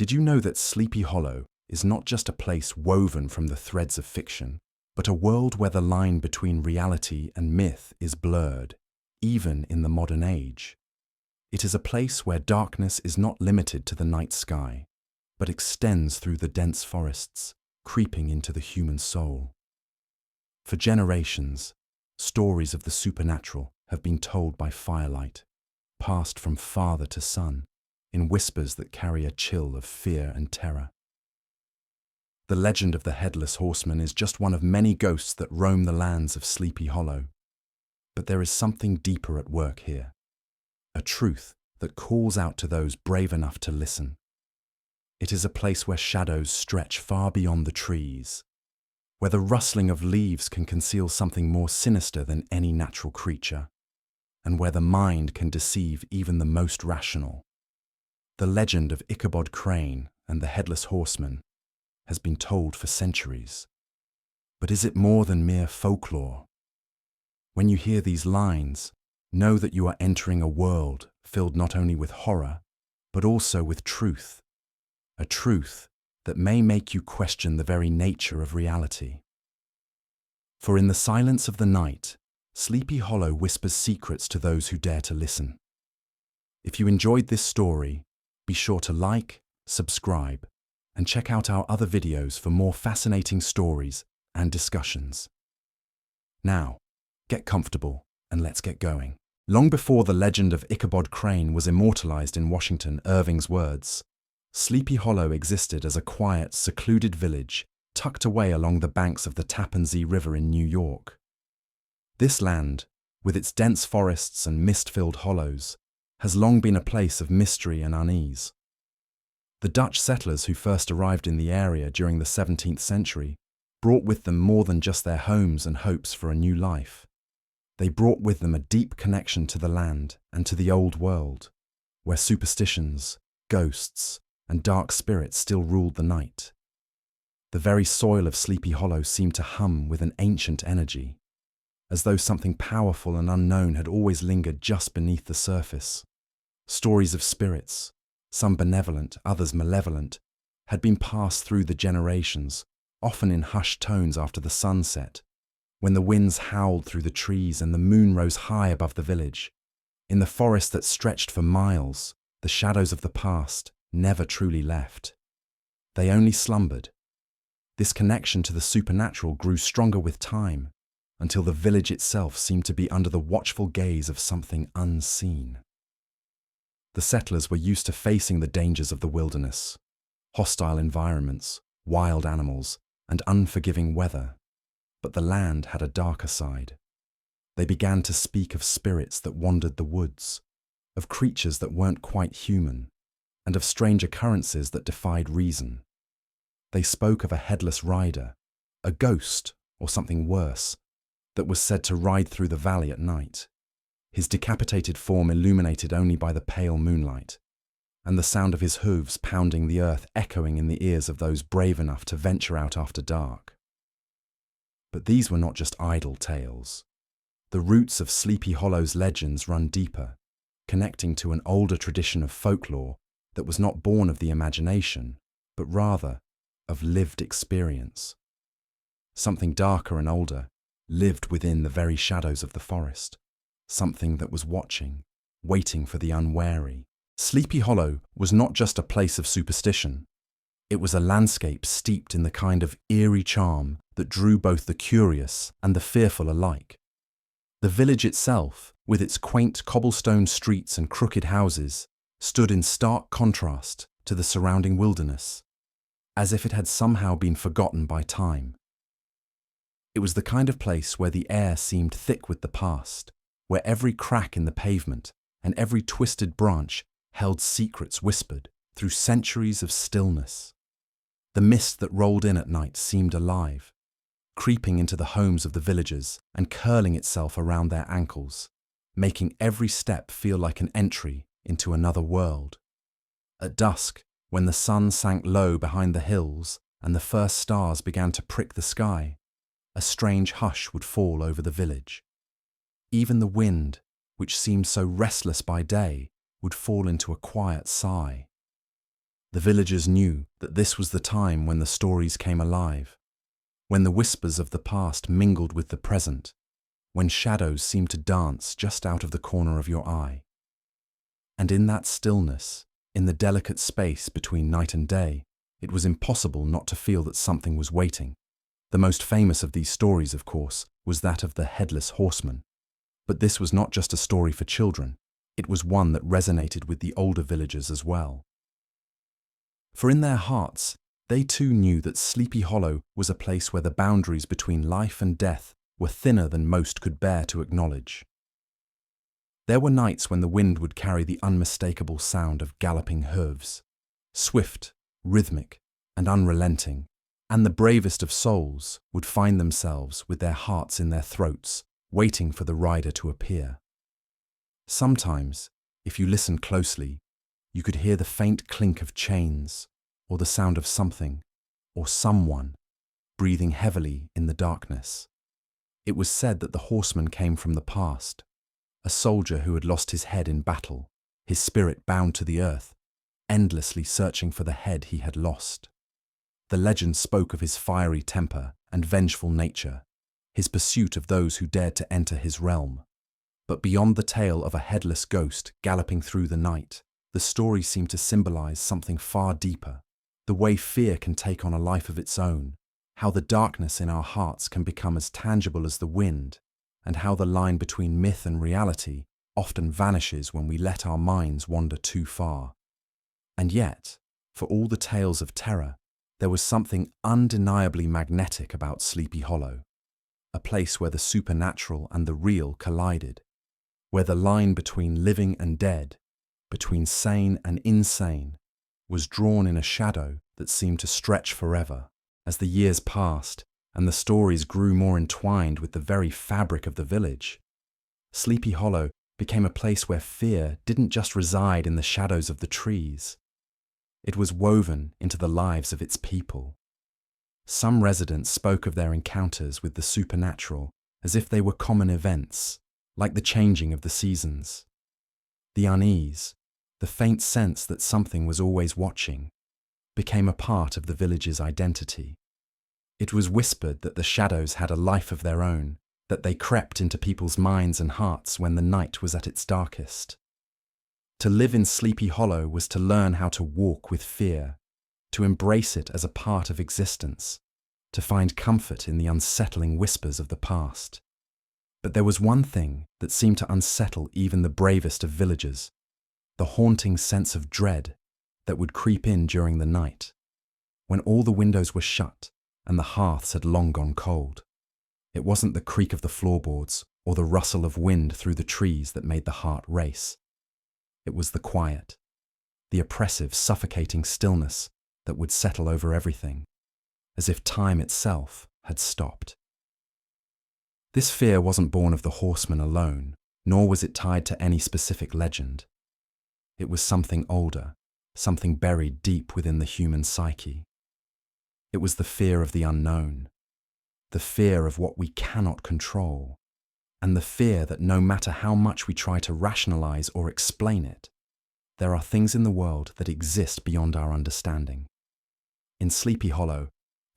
Did you know that Sleepy Hollow is not just a place woven from the threads of fiction, but a world where the line between reality and myth is blurred, even in the modern age? It is a place where darkness is not limited to the night sky, but extends through the dense forests, creeping into the human soul. For generations, stories of the supernatural have been told by firelight, passed from father to son, in whispers that carry a chill of fear and terror. The legend of the Headless Horseman is just one of many ghosts that roam the lands of Sleepy Hollow. But there is something deeper at work here, a truth that calls out to those brave enough to listen. It is a place where shadows stretch far beyond the trees, where the rustling of leaves can conceal something more sinister than any natural creature, and where the mind can deceive even the most rational. The legend of Ichabod Crane and the Headless Horseman has been told for centuries. But is it more than mere folklore? When you hear these lines, know that you are entering a world filled not only with horror, but also with truth. A truth that may make you question the very nature of reality. For in the silence of the night, Sleepy Hollow whispers secrets to those who dare to listen. If you enjoyed this story, be sure to like, subscribe, and check out our other videos for more fascinating stories and discussions. Now, get comfortable and let's get going. Long before the legend of Ichabod Crane was immortalized in Washington Irving's words, Sleepy Hollow existed as a quiet, secluded village tucked away along the banks of the Tappan Zee River in New York. This land, with its dense forests and mist-filled hollows, has long been a place of mystery and unease. The Dutch settlers who first arrived in the area during the 17th century brought with them more than just their homes and hopes for a new life. They brought with them a deep connection to the land and to the old world, where superstitions, ghosts, and dark spirits still ruled the night. The very soil of Sleepy Hollow seemed to hum with an ancient energy, as though something powerful and unknown had always lingered just beneath the surface. Stories of spirits, some benevolent, others malevolent, had been passed through the generations, often in hushed tones after the sunset, when the winds howled through the trees and the moon rose high above the village. In the forest that stretched for miles, the shadows of the past never truly left. They only slumbered. This connection to the supernatural grew stronger with time, until the village itself seemed to be under the watchful gaze of something unseen. The settlers were used to facing the dangers of the wilderness, hostile environments, wild animals, and unforgiving weather. But the land had a darker side. They began to speak of spirits that wandered the woods, of creatures that weren't quite human, and of strange occurrences that defied reason. They spoke of a headless rider, a ghost, or something worse, that was said to ride through the valley at night, his decapitated form illuminated only by the pale moonlight, and the sound of his hooves pounding the earth echoing in the ears of those brave enough to venture out after dark. But these were not just idle tales. The roots of Sleepy Hollow's legends run deeper, connecting to an older tradition of folklore that was not born of the imagination, but rather of lived experience. Something darker and older lived within the very shadows of the forest, something that was watching, waiting for the unwary. Sleepy Hollow was not just a place of superstition. It was a landscape steeped in the kind of eerie charm that drew both the curious and the fearful alike. The village itself, with its quaint cobblestone streets and crooked houses, stood in stark contrast to the surrounding wilderness, as if it had somehow been forgotten by time. It was the kind of place where the air seemed thick with the past, where every crack in the pavement and every twisted branch held secrets whispered through centuries of stillness. The mist that rolled in at night seemed alive, creeping into the homes of the villagers and curling itself around their ankles, making every step feel like an entry into another world. At dusk, when the sun sank low behind the hills and the first stars began to prick the sky, a strange hush would fall over the village. Even the wind, which seemed so restless by day, would fall into a quiet sigh. The villagers knew that this was the time when the stories came alive, when the whispers of the past mingled with the present, when shadows seemed to dance just out of the corner of your eye. And in that stillness, in the delicate space between night and day, it was impossible not to feel that something was waiting. The most famous of these stories, of course, was that of the Headless Horseman. But this was not just a story for children, it was one that resonated with the older villagers as well. For in their hearts, they too knew that Sleepy Hollow was a place where the boundaries between life and death were thinner than most could bear to acknowledge. There were nights when the wind would carry the unmistakable sound of galloping hooves, swift, rhythmic, and unrelenting, and the bravest of souls would find themselves with their hearts in their throats, waiting for the rider to appear. Sometimes, if you listened closely, you could hear the faint clink of chains, or the sound of something, or someone, breathing heavily in the darkness. It was said that the horseman came from the past, a soldier who had lost his head in battle, his spirit bound to the earth, endlessly searching for the head he had lost. The legend spoke of his fiery temper and vengeful nature, his pursuit of those who dared to enter his realm. But beyond the tale of a headless ghost galloping through the night, the story seemed to symbolize something far deeper, the way fear can take on a life of its own, how the darkness in our hearts can become as tangible as the wind, and how the line between myth and reality often vanishes when we let our minds wander too far. And yet, for all the tales of terror, there was something undeniably magnetic about Sleepy Hollow, a place where the supernatural and the real collided, where the line between living and dead, between sane and insane, was drawn in a shadow that seemed to stretch forever. As the years passed and the stories grew more entwined with the very fabric of the village, Sleepy Hollow became a place where fear didn't just reside in the shadows of the trees. It was woven into the lives of its people. Some residents spoke of their encounters with the supernatural as if they were common events, like the changing of the seasons. The unease, the faint sense that something was always watching, became a part of the village's identity. It was whispered that the shadows had a life of their own, that they crept into people's minds and hearts when the night was at its darkest. To live in Sleepy Hollow was to learn how to walk with fear, to embrace it as a part of existence, to find comfort in the unsettling whispers of the past. But there was one thing that seemed to unsettle even the bravest of villagers, the haunting sense of dread that would creep in during the night, when all the windows were shut and the hearths had long gone cold. It wasn't the creak of the floorboards or the rustle of wind through the trees that made the heart race. It was the quiet, the oppressive, suffocating stillness that would settle over everything, as if time itself had stopped. This fear wasn't born of the horseman alone, nor was it tied to any specific legend. It was something older, something buried deep within the human psyche. It was the fear of the unknown, the fear of what we cannot control, and the fear that no matter how much we try to rationalize or explain it, there are things in the world that exist beyond our understanding. In Sleepy Hollow,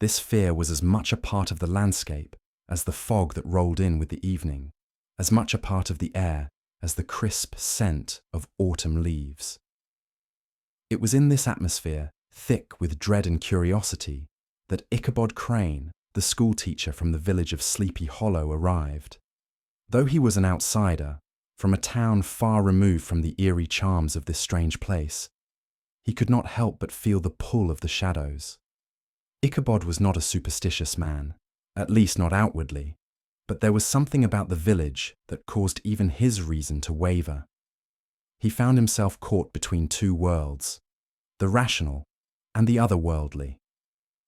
this fear was as much a part of the landscape as the fog that rolled in with the evening, as much a part of the air as the crisp scent of autumn leaves. It was in this atmosphere, thick with dread and curiosity, that Ichabod Crane, the schoolteacher from the village of Sleepy Hollow, arrived. Though he was an outsider, from a town far removed from the eerie charms of this strange place, he could not help but feel the pull of the shadows. Ichabod was not a superstitious man, at least not outwardly, but there was something about the village that caused even his reason to waver. He found himself caught between two worlds, the rational and the otherworldly.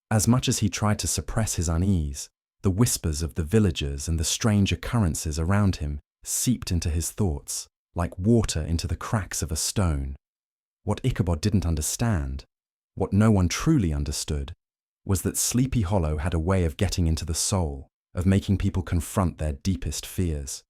As much as he tried to suppress his unease, the whispers of the villagers and the strange occurrences around him seeped into his thoughts, like water into the cracks of a stone. What Ichabod didn't understand, what no one truly understood, was that Sleepy Hollow had a way of getting into the soul, of making people confront their deepest fears.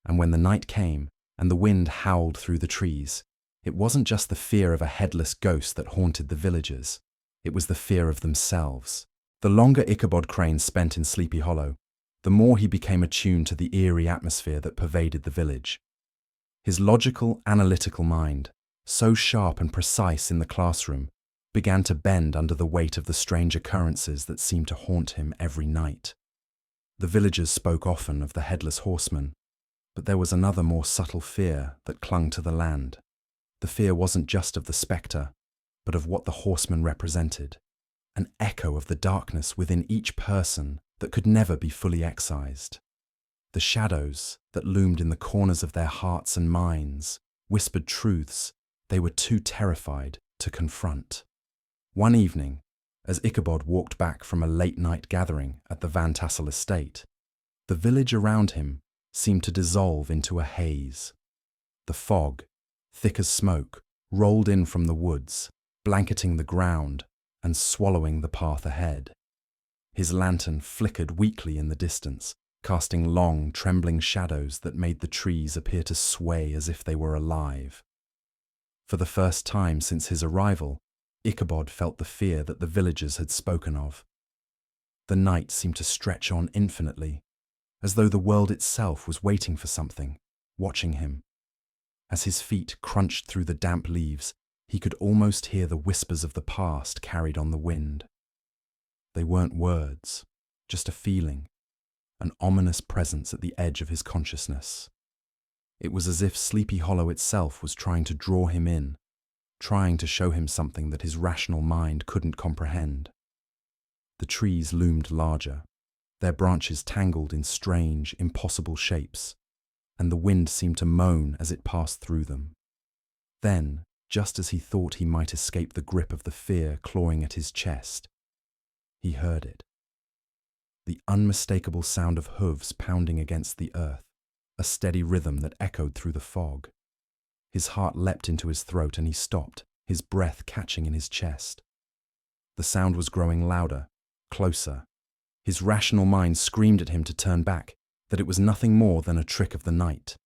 And when the night came and the wind howled through the trees, It wasn't just the fear of a headless ghost that haunted the villagers. It was the fear of themselves. The longer Ichabod Crane spent in Sleepy Hollow, the more he became attuned to the eerie atmosphere that pervaded the village. His logical, analytical mind, so sharp and precise in the classroom, began to bend under the weight of the strange occurrences that seemed to haunt him every night. The villagers spoke often of the Headless Horseman, but there was another more subtle fear that clung to the land. The fear wasn't just of the spectre, but of what the horseman represented, an echo of the darkness within each person that could never be fully excised. The shadows that loomed in the corners of their hearts and minds whispered truths they were too terrified to confront. One evening, as Ichabod walked back from a late-night gathering at the Van Tassel estate, the village around him seemed to dissolve into a haze. The fog, thick as smoke, rolled in from the woods, blanketing the ground and swallowing the path ahead. His lantern flickered weakly in the distance, casting long, trembling shadows that made the trees appear to sway as if they were alive. For the first time since his arrival, Ichabod felt the fear that the villagers had spoken of. The night seemed to stretch on infinitely, as though the world itself was waiting for something, watching him. As his feet crunched through the damp leaves, he could almost hear the whispers of the past carried on the wind. They weren't words, just a feeling, an ominous presence at the edge of his consciousness. It was as if Sleepy Hollow itself was trying to draw him in, trying to show him something that his rational mind couldn't comprehend. The trees loomed larger, their branches tangled in strange, impossible shapes, and the wind seemed to moan as it passed through them. Then, just as he thought he might escape the grip of the fear clawing at his chest, he heard it. The unmistakable sound of hooves pounding against the earth, a steady rhythm that echoed through the fog. His heart leapt into his throat and he stopped, his breath catching in his chest. The sound was growing louder, closer. His rational mind screamed at him to turn back, that it was nothing more than a trick of the night.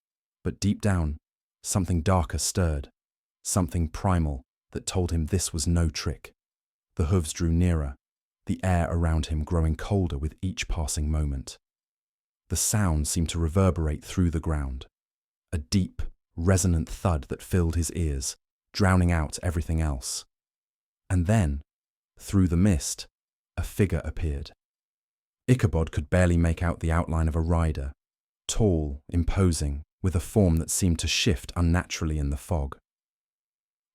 But deep down, something darker stirred, something primal that told him this was no trick. The hooves drew nearer, the air around him growing colder with each passing moment. The sound seemed to reverberate through the ground, a deep, resonant thud that filled his ears, drowning out everything else. And then, through the mist, a figure appeared. Ichabod could barely make out the outline of a rider, tall, imposing, with a form that seemed to shift unnaturally in the fog.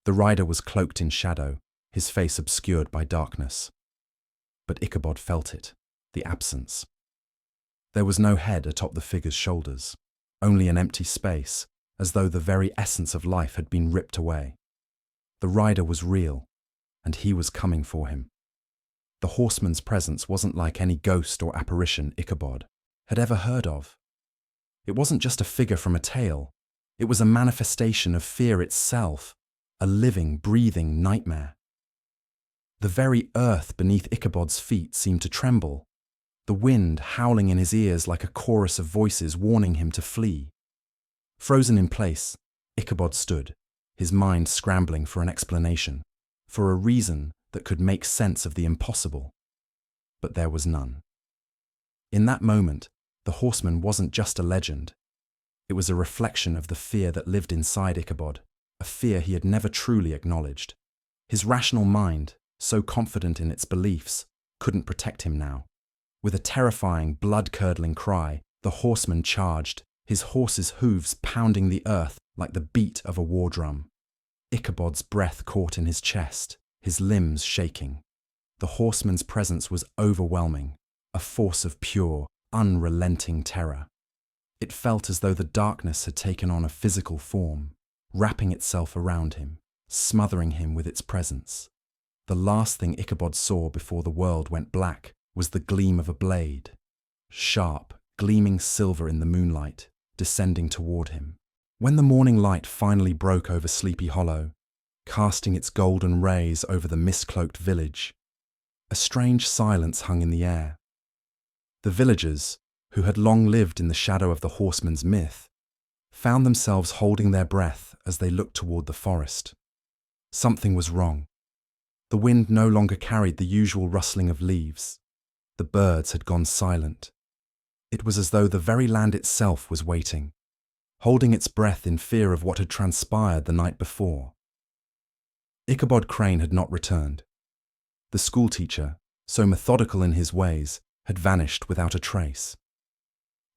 The rider was cloaked in shadow, his face obscured by darkness. But Ichabod felt it, the absence. There was no head atop the figure's shoulders, only an empty space, as though the very essence of life had been ripped away. The rider was real, and he was coming for him. The horseman's presence wasn't like any ghost or apparition Ichabod had ever heard of. It wasn't just a figure from a tale, it was a manifestation of fear itself, a living, breathing nightmare. The very earth beneath Ichabod's feet seemed to tremble, the wind howling in his ears like a chorus of voices warning him to flee. Frozen in place, Ichabod stood, his mind scrambling for an explanation, for a reason that could make sense of the impossible. But there was none. In that moment, the horseman wasn't just a legend. It was a reflection of the fear that lived inside Ichabod, a fear he had never truly acknowledged. His rational mind, so confident in its beliefs, couldn't protect him now. With a terrifying, blood-curdling cry, the horseman charged, his horse's hooves pounding the earth like the beat of a war drum. Ichabod's breath caught in his chest, his limbs shaking. The horseman's presence was overwhelming, a force of pure, unrelenting terror. It felt as though the darkness had taken on a physical form, wrapping itself around him, smothering him with its presence. The last thing Ichabod saw before the world went black was the gleam of a blade, sharp, gleaming silver in the moonlight, descending toward him. When the morning light finally broke over Sleepy Hollow, casting its golden rays over the mist-cloaked village, a strange silence hung in the air. The villagers, who had long lived in the shadow of the horseman's myth, found themselves holding their breath as they looked toward the forest. Something was wrong. The wind no longer carried the usual rustling of leaves. The birds had gone silent. It was as though the very land itself was waiting, holding its breath in fear of what had transpired the night before. Ichabod Crane had not returned. The schoolteacher, so methodical in his ways, had vanished without a trace.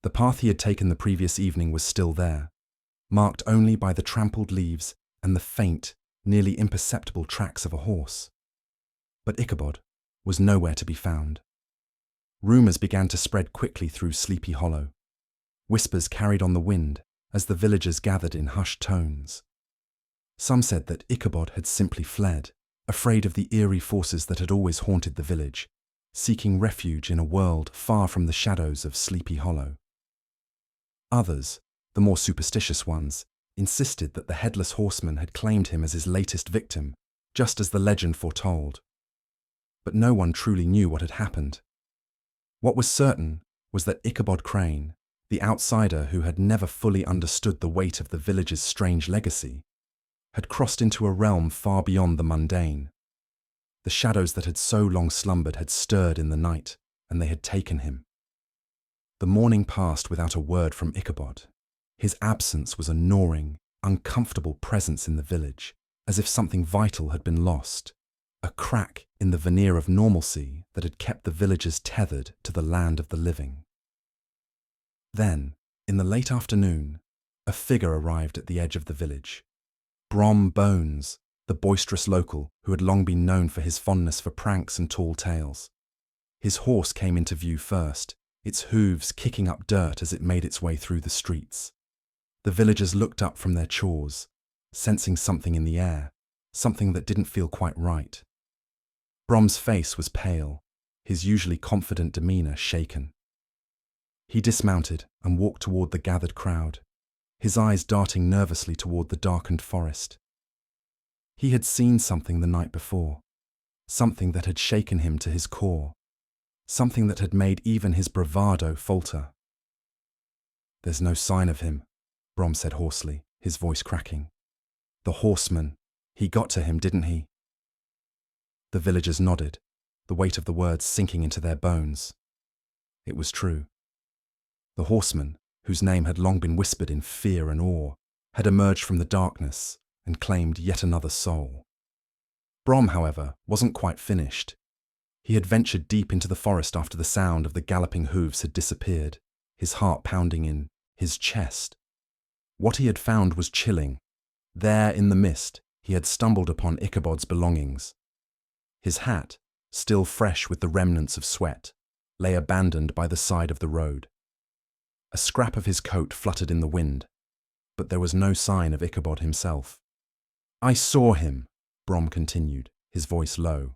The path he had taken the previous evening was still there, marked only by the trampled leaves and the faint, nearly imperceptible tracks of a horse. But Ichabod was nowhere to be found. Rumours began to spread quickly through Sleepy Hollow. Whispers carried on the wind as the villagers gathered in hushed tones. Some said that Ichabod had simply fled, afraid of the eerie forces that had always haunted the village, seeking refuge in a world far from the shadows of Sleepy Hollow. Others, the more superstitious ones, insisted that the Headless Horseman had claimed him as his latest victim, just as the legend foretold. But no one truly knew what had happened. What was certain was that Ichabod Crane, the outsider who had never fully understood the weight of the village's strange legacy, had crossed into a realm far beyond the mundane. The shadows that had so long slumbered had stirred in the night, and they had taken him. The morning passed without a word from Ichabod. His absence was a gnawing, uncomfortable presence in the village, as if something vital had been lost, a crack in the veneer of normalcy that had kept the villagers tethered to the land of the living. Then, in the late afternoon, a figure arrived at the edge of the village. Brom Bones, the boisterous local who had long been known for his fondness for pranks and tall tales. His horse came into view first, its hooves kicking up dirt as it made its way through the streets. The villagers looked up from their chores, sensing something in the air, something that didn't feel quite right. Brom's face was pale, his usually confident demeanour shaken. He dismounted and walked toward the gathered crowd, his eyes darting nervously toward the darkened forest. He had seen something the night before, something that had shaken him to his core, something that had made even his bravado falter. "There's no sign of him," Brom said hoarsely, his voice cracking. "The horseman, he got to him, didn't he?" The villagers nodded, the weight of the words sinking into their bones. It was true. The horseman, whose name had long been whispered in fear and awe, had emerged from the darkness and claimed yet another soul. Brom, however, wasn't quite finished. He had ventured deep into the forest after the sound of the galloping hooves had disappeared, his heart pounding in his chest. What he had found was chilling. There, in the mist, he had stumbled upon Ichabod's belongings. His hat, still fresh with the remnants of sweat, lay abandoned by the side of the road. A scrap of his coat fluttered in the wind, but there was no sign of Ichabod himself. "I saw him," Brom continued, his voice low.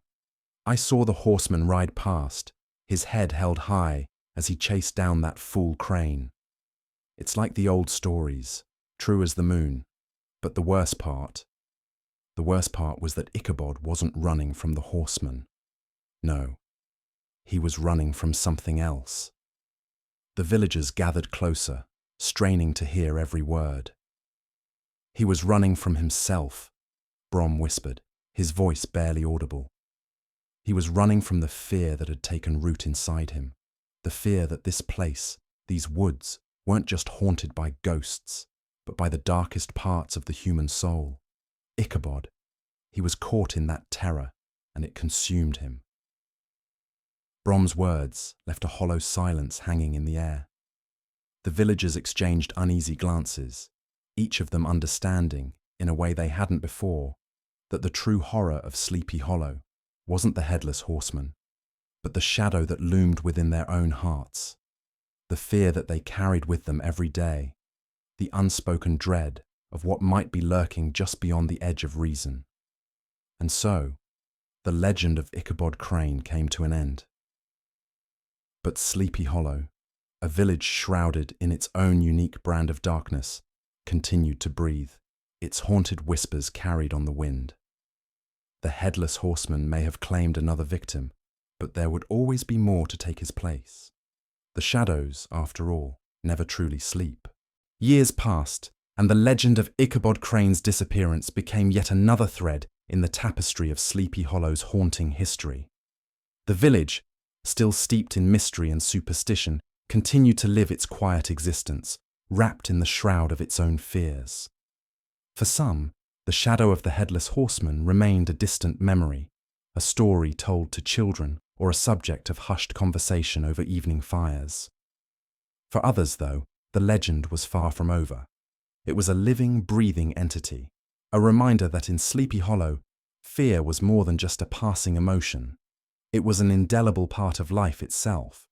"I saw the horseman ride past, his head held high as he chased down that fool Crane. It's like the old stories, true as the moon, but the worst part was that Ichabod wasn't running from the horseman. No, he was running from something else." The villagers gathered closer, straining to hear every word. "He was running from himself," Brom whispered, his voice barely audible. He was running from the fear that had taken root inside him, the fear that this place, these woods, weren't just haunted by ghosts, but by the darkest parts of the human soul. Ichabod, he was caught in that terror, and it consumed him. Brom's words left a hollow silence hanging in the air. The villagers exchanged uneasy glances, each of them understanding, in a way they hadn't before, that the true horror of Sleepy Hollow wasn't the Headless Horseman, but the shadow that loomed within their own hearts, the fear that they carried with them every day, the unspoken dread of what might be lurking just beyond the edge of reason. And so, the legend of Ichabod Crane came to an end. But Sleepy Hollow, a village shrouded in its own unique brand of darkness, continued to breathe, its haunted whispers carried on the wind. The Headless Horseman may have claimed another victim, but there would always be more to take his place. The shadows, after all, never truly sleep. Years passed, and the legend of Ichabod Crane's disappearance became yet another thread in the tapestry of Sleepy Hollow's haunting history. The village, still steeped in mystery and superstition, continued to live its quiet existence, wrapped in the shroud of its own fears. For some, the shadow of the Headless Horseman remained a distant memory, a story told to children or a subject of hushed conversation over evening fires. For others, though, the legend was far from over. It was a living, breathing entity, a reminder that in Sleepy Hollow, fear was more than just a passing emotion. It was an indelible part of life itself.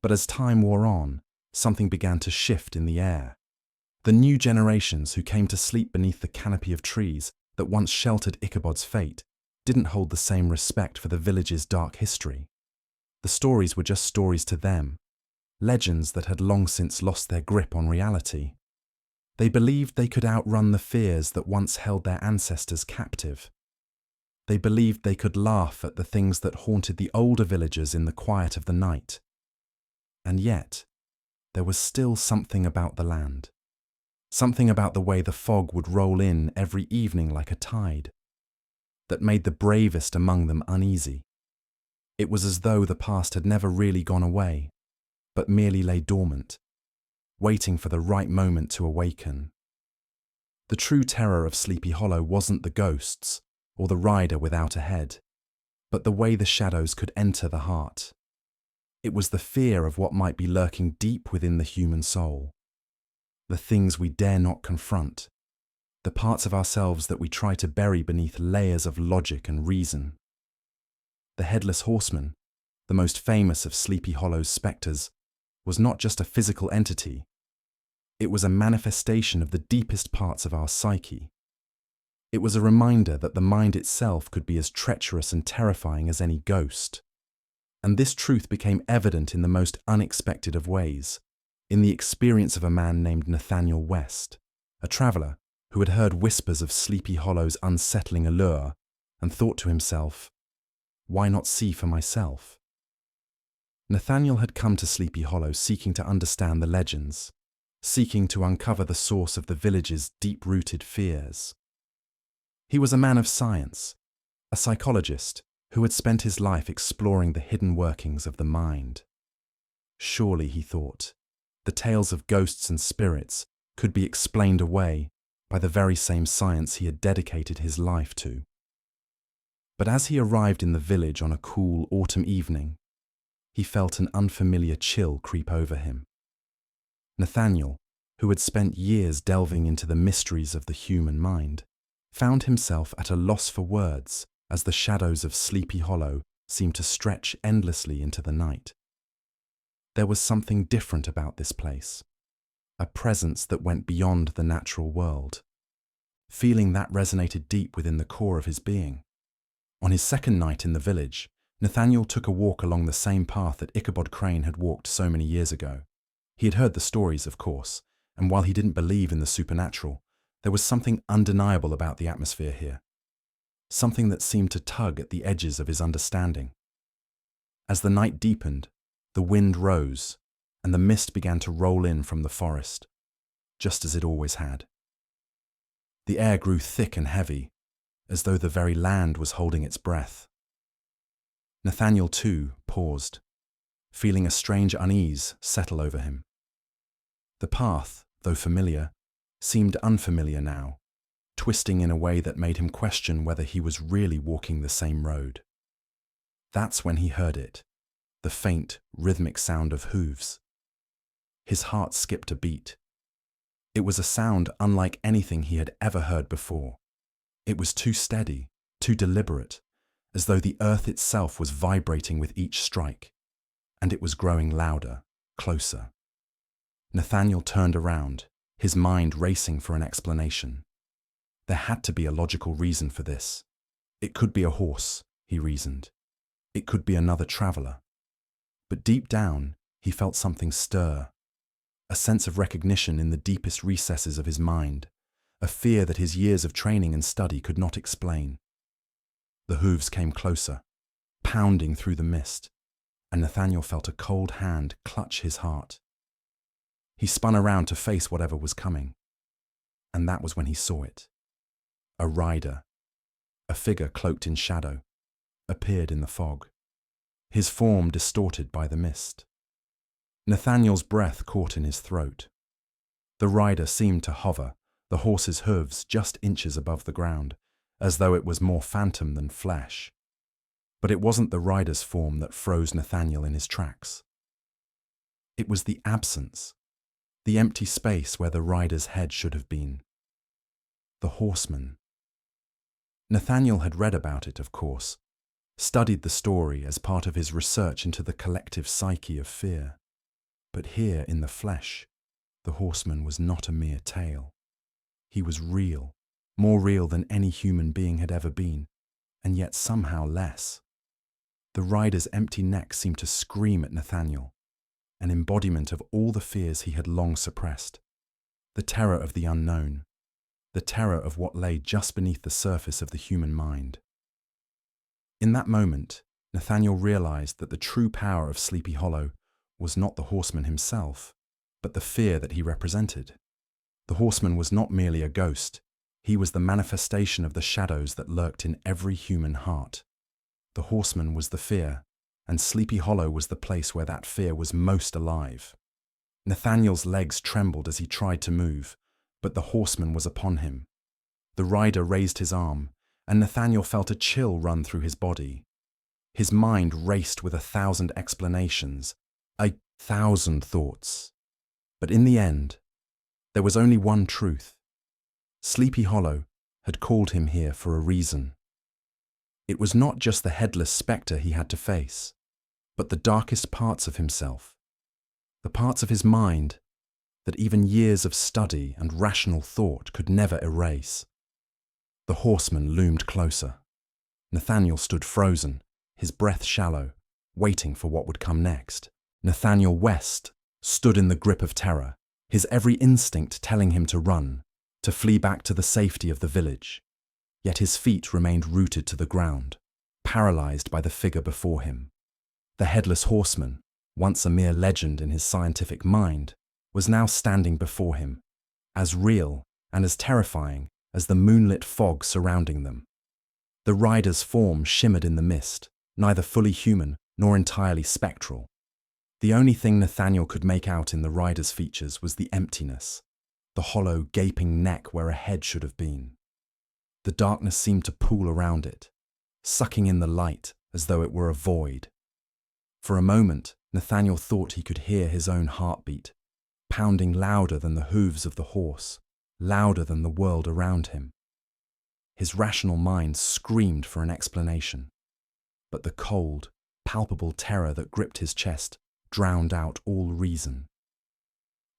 But as time wore on, something began to shift in the air. The new generations who came to sleep beneath the canopy of trees that once sheltered Ichabod's fate didn't hold the same respect for the village's dark history. The stories were just stories to them, legends that had long since lost their grip on reality. They believed they could outrun the fears that once held their ancestors captive. They believed they could laugh at the things that haunted the older villagers in the quiet of the night. And yet, there was still something about the land. Something about the way the fog would roll in every evening like a tide, that made the bravest among them uneasy. It was as though the past had never really gone away, but merely lay dormant, waiting for the right moment to awaken. The true terror of Sleepy Hollow wasn't the ghosts or the rider without a head, but the way the shadows could enter the heart. It was the fear of what might be lurking deep within the human soul. The things we dare not confront, the parts of ourselves that we try to bury beneath layers of logic and reason. The Headless Horseman, the most famous of Sleepy Hollow's spectres, was not just a physical entity. It was a manifestation of the deepest parts of our psyche. It was a reminder that the mind itself could be as treacherous and terrifying as any ghost. And this truth became evident in the most unexpected of ways, in the experience of a man named Nathaniel West, a traveller who had heard whispers of Sleepy Hollow's unsettling allure and thought to himself, why not see for myself? Nathaniel had come to Sleepy Hollow seeking to understand the legends, seeking to uncover the source of the village's deep-rooted fears. He was a man of science, a psychologist who had spent his life exploring the hidden workings of the mind. Surely, he thought, the tales of ghosts and spirits could be explained away by the very same science he had dedicated his life to. But as he arrived in the village on a cool autumn evening, he felt an unfamiliar chill creep over him. Nathaniel, who had spent years delving into the mysteries of the human mind, found himself at a loss for words as the shadows of Sleepy Hollow seemed to stretch endlessly into the night. There was something different about this place, a presence that went beyond the natural world. Feeling that resonated deep within the core of his being. On his second night in the village, Nathaniel took a walk along the same path that Ichabod Crane had walked so many years ago. He had heard the stories, of course, and while he didn't believe in the supernatural, there was something undeniable about the atmosphere here. Something that seemed to tug at the edges of his understanding. As the night deepened, the wind rose, and the mist began to roll in from the forest, just as it always had. The air grew thick and heavy, as though the very land was holding its breath. Nathaniel, too, paused, feeling a strange unease settle over him. The path, though familiar, seemed unfamiliar now, twisting in a way that made him question whether he was really walking the same road. That's when he heard it, the faint, rhythmic sound of hooves. His heart skipped a beat. It was a sound unlike anything he had ever heard before. It was too steady, too deliberate, as though the earth itself was vibrating with each strike, and it was growing louder, closer. Nathaniel turned around, his mind racing for an explanation. There had to be a logical reason for this. It could be a horse, he reasoned. It could be another traveller. But deep down, he felt something stir, a sense of recognition in the deepest recesses of his mind, a fear that his years of training and study could not explain. The hooves came closer, pounding through the mist, and Nathaniel felt a cold hand clutch his heart. He spun around to face whatever was coming. And that was when he saw it. A rider, a figure cloaked in shadow, appeared in the fog, his form distorted by the mist. Nathaniel's breath caught in his throat. The rider seemed to hover, the horse's hooves just inches above the ground, as though it was more phantom than flesh. But it wasn't the rider's form that froze Nathaniel in his tracks. It was the absence, the empty space where the rider's head should have been. The horseman. Nathaniel had read about it, of course, studied the story as part of his research into the collective psyche of fear. But here, in the flesh, the horseman was not a mere tale. He was real, more real than any human being had ever been, and yet somehow less. The rider's empty neck seemed to scream at Nathaniel, an embodiment of all the fears he had long suppressed, the terror of the unknown, the terror of what lay just beneath the surface of the human mind. In that moment, Nathaniel realized that the true power of Sleepy Hollow was not the horseman himself, but the fear that he represented. The horseman was not merely a ghost, he was the manifestation of the shadows that lurked in every human heart. The horseman was the fear, and Sleepy Hollow was the place where that fear was most alive. Nathaniel's legs trembled as he tried to move, but the horseman was upon him. The rider raised his arm, and Nathaniel felt a chill run through his body. His mind raced with 1,000 explanations, 1,000 thoughts. But in the end, there was only one truth. Sleepy Hollow had called him here for a reason. It was not just the headless spectre he had to face, but the darkest parts of himself, the parts of his mind that even years of study and rational thought could never erase. The horseman loomed closer. Nathaniel stood frozen, his breath shallow, waiting for what would come next. Nathaniel West stood in the grip of terror, his every instinct telling him to run, to flee back to the safety of the village. Yet his feet remained rooted to the ground, paralyzed by the figure before him. The Headless Horseman, once a mere legend in his scientific mind, was now standing before him, as real and as terrifying as the moonlit fog surrounding them. The rider's form shimmered in the mist, neither fully human nor entirely spectral. The only thing Nathaniel could make out in the rider's features was the emptiness, the hollow, gaping neck where a head should have been. The darkness seemed to pool around it, sucking in the light as though it were a void. For a moment, Nathaniel thought he could hear his own heartbeat, pounding louder than the hooves of the horse, louder than the world around him. His rational mind screamed for an explanation, but the cold, palpable terror that gripped his chest drowned out all reason.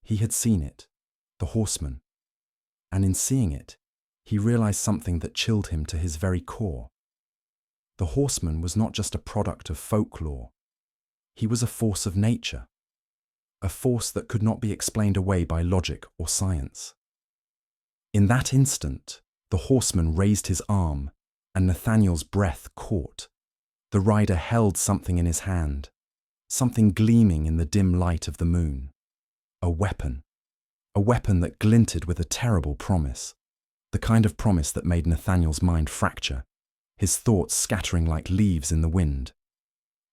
He had seen it, the horseman, and in seeing it, he realized something that chilled him to his very core. The horseman was not just a product of folklore. He was a force of nature, a force that could not be explained away by logic or science. In that instant, the horseman raised his arm, and Nathaniel's breath caught. The rider held something in his hand, something gleaming in the dim light of the moon. A weapon that glinted with a terrible promise, the kind of promise that made Nathaniel's mind fracture, his thoughts scattering like leaves in the wind.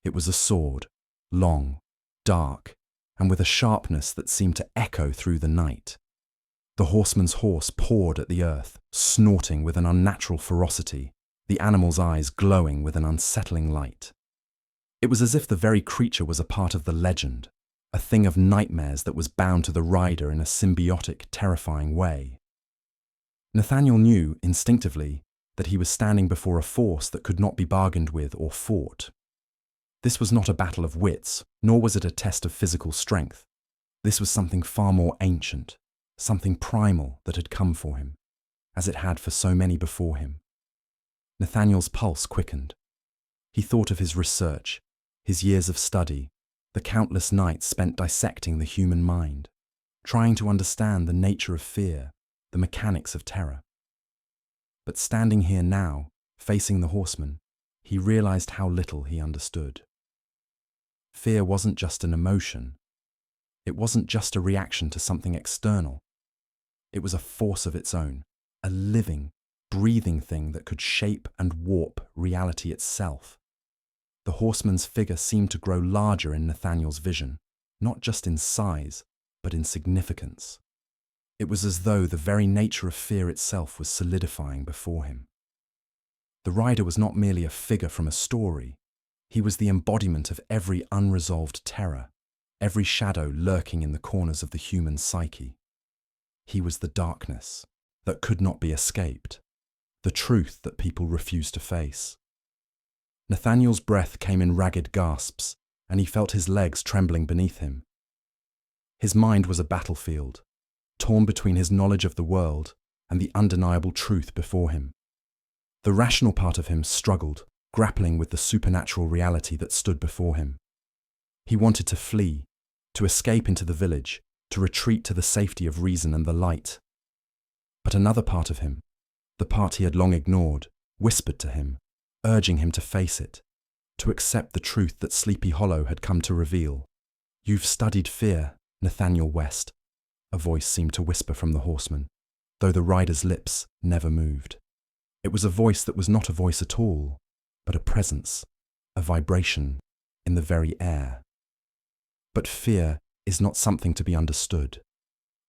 It was a sword, long, dark, and with a sharpness that seemed to echo through the night. The horseman's horse pawed at the earth, snorting with an unnatural ferocity, the animal's eyes glowing with an unsettling light. It was as if the very creature was a part of the legend, a thing of nightmares that was bound to the rider in a symbiotic, terrifying way. Nathaniel knew, instinctively, that he was standing before a force that could not be bargained with or fought. This was not a battle of wits, nor was it a test of physical strength. This was something far more ancient, something primal that had come for him, as it had for so many before him. Nathaniel's pulse quickened. He thought of his research, his years of study, the countless nights spent dissecting the human mind, trying to understand the nature of fear, the mechanics of terror. But standing here now, facing the horseman, he realized how little he understood. Fear wasn't just an emotion. It wasn't just a reaction to something external. It was a force of its own, a living, breathing thing that could shape and warp reality itself. The horseman's figure seemed to grow larger in Nathaniel's vision, not just in size, but in significance. It was as though the very nature of fear itself was solidifying before him. The rider was not merely a figure from a story. He was the embodiment of every unresolved terror, every shadow lurking in the corners of the human psyche. He was the darkness that could not be escaped, the truth that people refused to face. Nathaniel's breath came in ragged gasps, and he felt his legs trembling beneath him. His mind was a battlefield, torn between his knowledge of the world and the undeniable truth before him. The rational part of him struggled, grappling with the supernatural reality that stood before him. He wanted to flee, to escape into the village, to retreat to the safety of reason and the light. But another part of him, the part he had long ignored, whispered to him, urging him to face it, to accept the truth that Sleepy Hollow had come to reveal. "You've studied fear, Nathaniel West," a voice seemed to whisper from the horseman, though the rider's lips never moved. It was a voice that was not a voice at all, but a presence, a vibration in the very air. But fear is not something to be understood.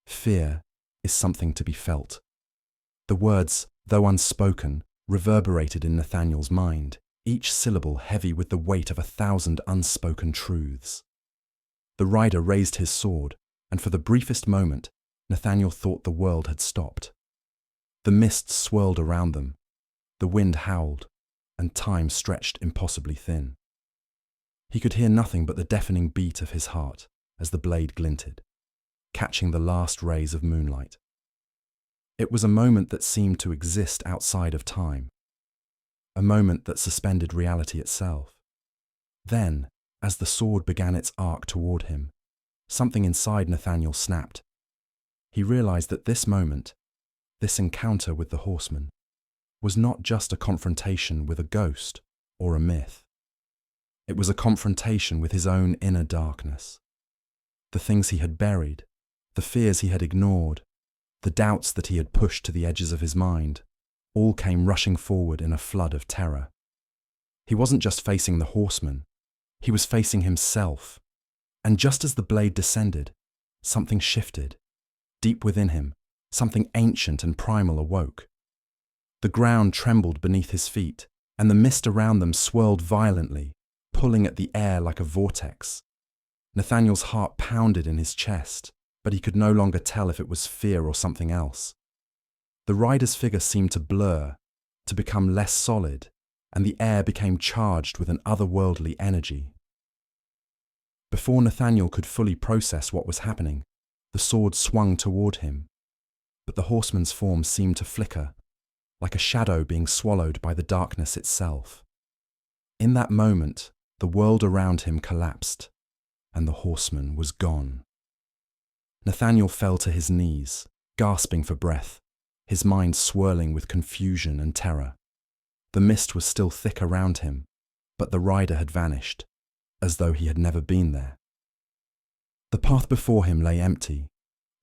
Fear is something to be felt. The words, though unspoken, reverberated in Nathaniel's mind, each syllable heavy with the weight of 1,000 unspoken truths. The rider raised his sword, and for the briefest moment, Nathaniel thought the world had stopped. The mist swirled around them, the wind howled, and time stretched impossibly thin. He could hear nothing but the deafening beat of his heart as the blade glinted, catching the last rays of moonlight. It was a moment that seemed to exist outside of time, a moment that suspended reality itself. Then, as the sword began its arc toward him, something inside Nathaniel snapped. He realized that this moment, this encounter with the horseman, was not just a confrontation with a ghost or a myth. It was a confrontation with his own inner darkness. The things he had buried, the fears he had ignored, the doubts that he had pushed to the edges of his mind, all came rushing forward in a flood of terror. He wasn't just facing the horseman, he was facing himself. And just as the blade descended, something shifted. Deep within him, something ancient and primal awoke. The ground trembled beneath his feet, and the mist around them swirled violently, pulling at the air like a vortex. Nathaniel's heart pounded in his chest, but he could no longer tell if it was fear or something else. The rider's figure seemed to blur, to become less solid, and the air became charged with an otherworldly energy. Before Nathaniel could fully process what was happening, the sword swung toward him, but the horseman's form seemed to flicker, like a shadow being swallowed by the darkness itself. In that moment, the world around him collapsed, and the horseman was gone. Nathaniel fell to his knees, gasping for breath, his mind swirling with confusion and terror. The mist was still thick around him, but the rider had vanished, as though he had never been there. The path before him lay empty,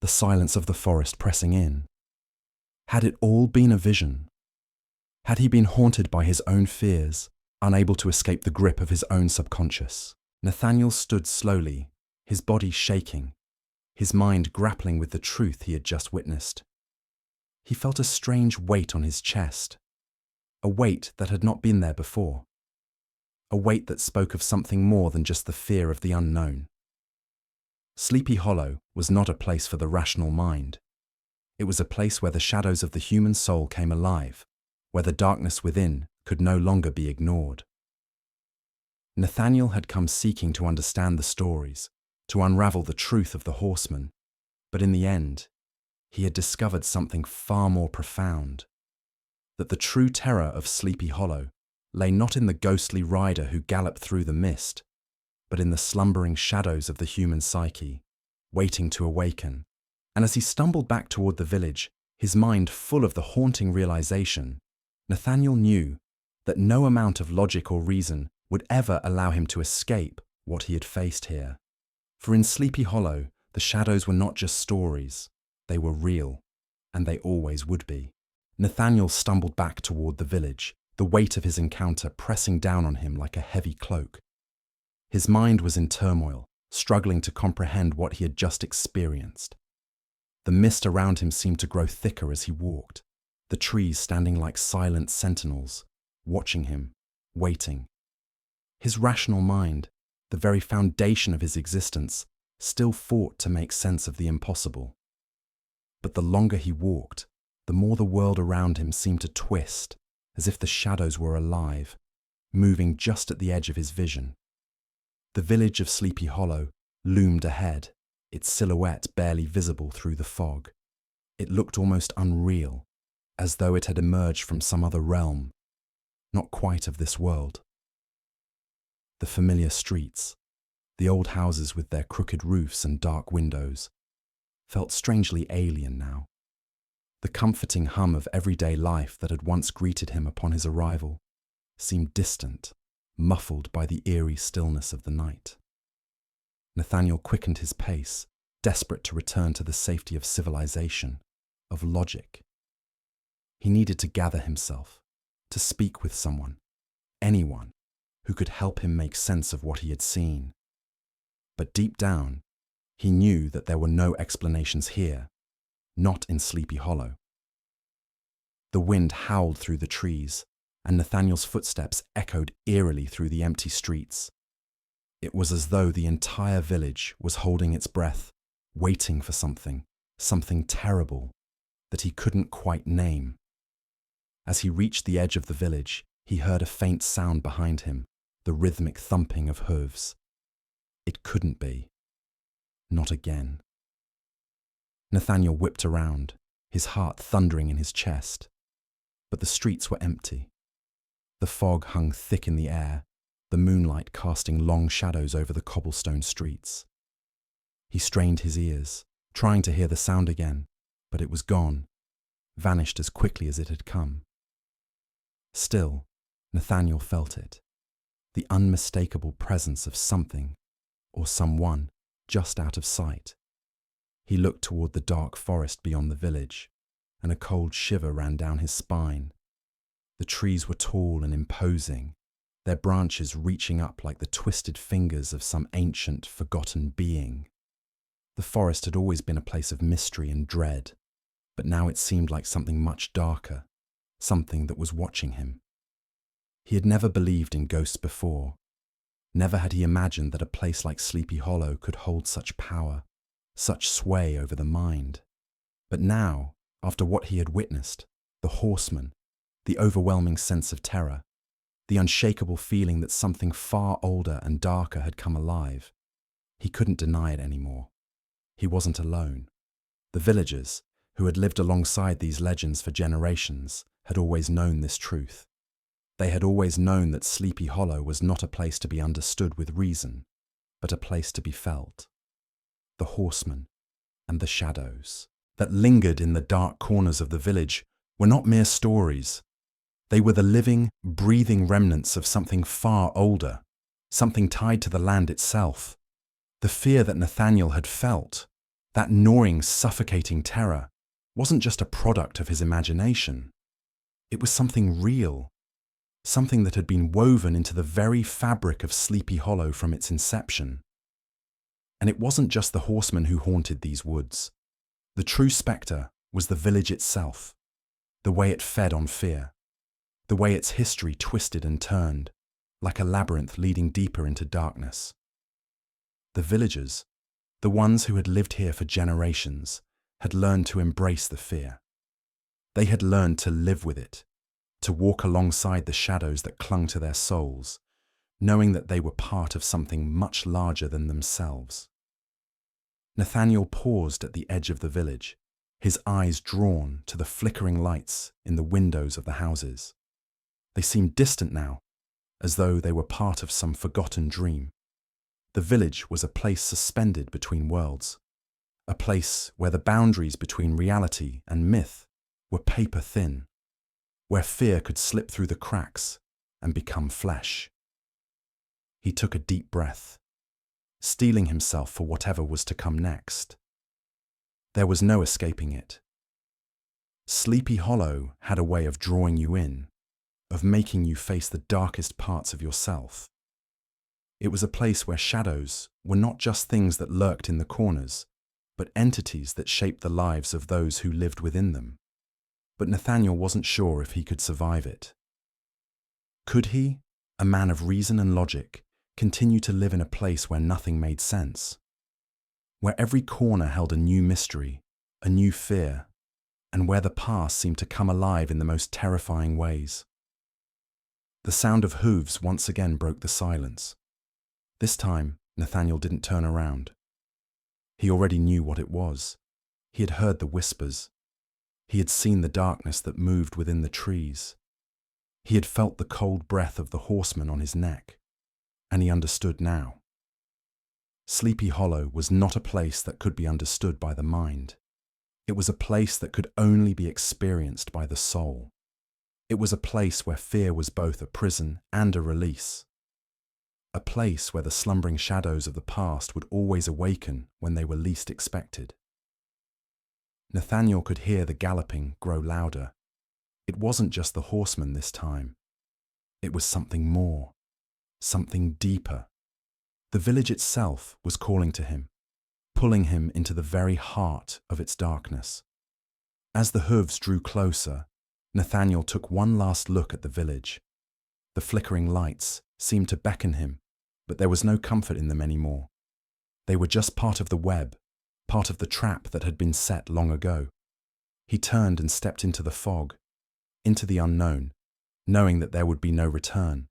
the silence of the forest pressing in. Had it all been a vision? Had he been haunted by his own fears, unable to escape the grip of his own subconscious? Nathaniel stood slowly, his body shaking, his mind grappling with the truth he had just witnessed. He felt a strange weight on his chest, a weight that had not been there before, a weight that spoke of something more than just the fear of the unknown. Sleepy Hollow was not a place for the rational mind. It was a place where the shadows of the human soul came alive, where the darkness within could no longer be ignored. Nathaniel had come seeking to understand the stories, to unravel the truth of the horseman, but in the end, he had discovered something far more profound, that the true terror of Sleepy Hollow lay not in the ghostly rider who galloped through the mist, but in the slumbering shadows of the human psyche, waiting to awaken. And as he stumbled back toward the village, his mind full of the haunting realization, Nathaniel knew that no amount of logic or reason would ever allow him to escape what he had faced here. For in Sleepy Hollow, the shadows were not just stories, they were real. and they always would be. Nathaniel stumbled back toward the village, the weight of his encounter pressing down on him like a heavy cloak. His mind was in turmoil, struggling to comprehend what he had just experienced. The mist around him seemed to grow thicker as he walked, the trees standing like silent sentinels, watching him, waiting. His rational mind, the very foundation of his existence, still fought to make sense of the impossible. But the longer he walked, the more the world around him seemed to twist, as if the shadows were alive, moving just at the edge of his vision. The village of Sleepy Hollow loomed ahead, its silhouette barely visible through the fog. It looked almost unreal, as though it had emerged from some other realm, not quite of this world. The familiar streets, the old houses with their crooked roofs and dark windows, felt strangely alien now. The comforting hum of everyday life that had once greeted him upon his arrival seemed distant, muffled by the eerie stillness of the night. Nathaniel quickened his pace, desperate to return to the safety of civilization, of logic. He needed to gather himself, to speak with someone, anyone, who could help him make sense of what he had seen. But deep down, he knew that there were no explanations here, not in Sleepy Hollow. The wind howled through the trees, and Nathaniel's footsteps echoed eerily through the empty streets. It was as though the entire village was holding its breath, waiting for something terrible that he couldn't quite name. As he reached the edge of the village, he heard a faint sound behind him, the rhythmic thumping of hooves. It couldn't be. Not again. Nathaniel whipped around, his heart thundering in his chest. But the streets were empty. The fog hung thick in the air, the moonlight casting long shadows over the cobblestone streets. He strained his ears, trying to hear the sound again, but it was gone, vanished as quickly as it had come. Still, Nathaniel felt it, the unmistakable presence of something or someone just out of sight. He looked toward the dark forest beyond the village, and a cold shiver ran down his spine. The trees were tall and imposing, their branches reaching up like the twisted fingers of some ancient, forgotten being. The forest had always been a place of mystery and dread, but now it seemed like something much darker, something that was watching him. He had never believed in ghosts before. Never had he imagined that a place like Sleepy Hollow could hold such power, such sway over the mind. But now, after what he had witnessed, the horseman, the overwhelming sense of terror, the unshakable feeling that something far older and darker had come alive, he couldn't deny it anymore. He wasn't alone. The villagers, who had lived alongside these legends for generations, had always known this truth. They had always known that Sleepy Hollow was not a place to be understood with reason, but a place to be felt. The horsemen and the shadows that lingered in the dark corners of the village were not mere stories. They were the living, breathing remnants of something far older, something tied to the land itself. The fear that Nathaniel had felt, that gnawing, suffocating terror, wasn't just a product of his imagination. It was something real, something that had been woven into the very fabric of Sleepy Hollow from its inception. And it wasn't just the horsemen who haunted these woods. The true spectre was the village itself, the way it fed on fear, the way its history twisted and turned, like a labyrinth leading deeper into darkness. The villagers, the ones who had lived here for generations, had learned to embrace the fear. They had learned to live with it, to walk alongside the shadows that clung to their souls, knowing that they were part of something much larger than themselves. Nathaniel paused at the edge of the village, his eyes drawn to the flickering lights in the windows of the houses. They seemed distant now, as though they were part of some forgotten dream. The village was a place suspended between worlds, a place where the boundaries between reality and myth were paper thin, where fear could slip through the cracks and become flesh. He took a deep breath, steeling himself for whatever was to come next. There was no escaping it. Sleepy Hollow had a way of drawing you in, of making you face the darkest parts of yourself. It was a place where shadows were not just things that lurked in the corners, but entities that shaped the lives of those who lived within them. But Nathaniel wasn't sure if he could survive it. Could he, a man of reason and logic, continue to live in a place where nothing made sense? Where every corner held a new mystery, a new fear, and where the past seemed to come alive in the most terrifying ways? The sound of hooves once again broke the silence. This time, Nathaniel didn't turn around. He already knew what it was. He had heard the whispers. He had seen the darkness that moved within the trees. He had felt the cold breath of the horseman on his neck, and he understood now. Sleepy Hollow was not a place that could be understood by the mind. It was a place that could only be experienced by the soul. It was a place where fear was both a prison and a release. A place where the slumbering shadows of the past would always awaken when they were least expected. Nathaniel could hear the galloping grow louder. It wasn't just the horseman this time. It was something more, something deeper. The village itself was calling to him, pulling him into the very heart of its darkness. As the hooves drew closer, Nathaniel took one last look at the village. The flickering lights seemed to beckon him, but there was no comfort in them anymore. They were just part of the web, part of the trap that had been set long ago. He turned and stepped into the fog, into the unknown, knowing that there would be no return.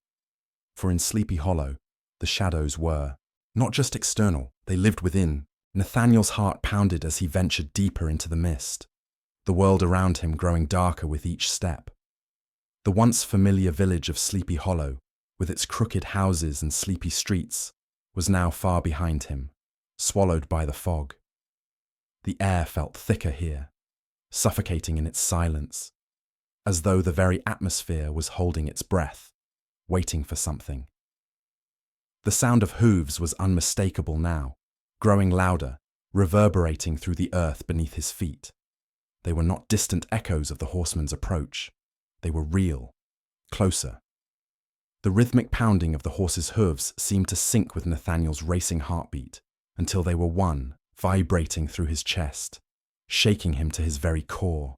For in Sleepy Hollow, the shadows were not just external, they lived within. Nathaniel's heart pounded as he ventured deeper into the mist, the world around him growing darker with each step. The once familiar village of Sleepy Hollow, with its crooked houses and sleepy streets, was now far behind him, swallowed by the fog. The air felt thicker here, suffocating in its silence, as though the very atmosphere was holding its breath, waiting for something. The sound of hooves was unmistakable now, growing louder, reverberating through the earth beneath his feet. They were not distant echoes of the horseman's approach. They were real, closer. The rhythmic pounding of the horse's hooves seemed to sync with Nathaniel's racing heartbeat, until they were one, vibrating through his chest, shaking him to his very core.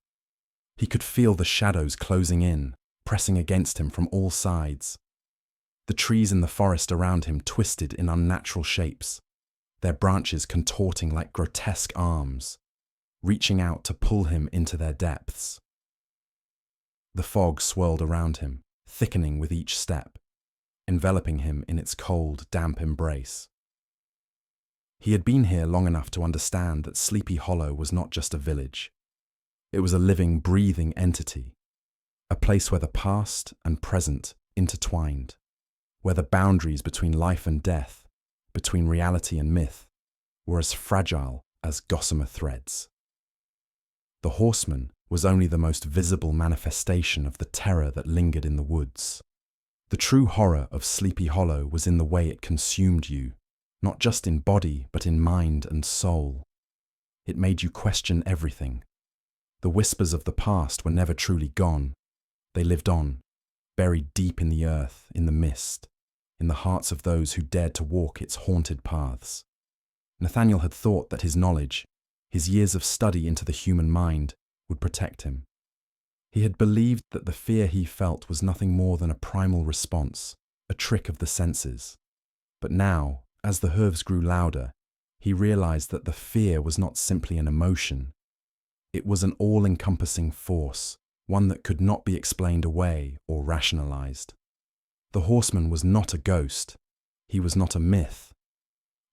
He could feel the shadows closing in, pressing against him from all sides. The trees in the forest around him twisted in unnatural shapes, their branches contorting like grotesque arms, reaching out to pull him into their depths. The fog swirled around him, thickening with each step, enveloping him in its cold, damp embrace. He had been here long enough to understand that Sleepy Hollow was not just a village. It was a living, breathing entity, a place where the past and present intertwined, where the boundaries between life and death, between reality and myth, were as fragile as gossamer threads. The horseman was only the most visible manifestation of the terror that lingered in the woods. The true horror of Sleepy Hollow was in the way it consumed you, not just in body but in mind and soul. It made you question everything. The whispers of the past were never truly gone. They lived on, buried deep in the earth, in the mist, in the hearts of those who dared to walk its haunted paths. Nathaniel had thought that his knowledge, his years of study into the human mind, would protect him. He had believed that the fear he felt was nothing more than a primal response, a trick of the senses. But now, as the hooves grew louder, he realized that the fear was not simply an emotion. It was an all-encompassing force, one that could not be explained away or rationalized. The horseman was not a ghost. He was not a myth.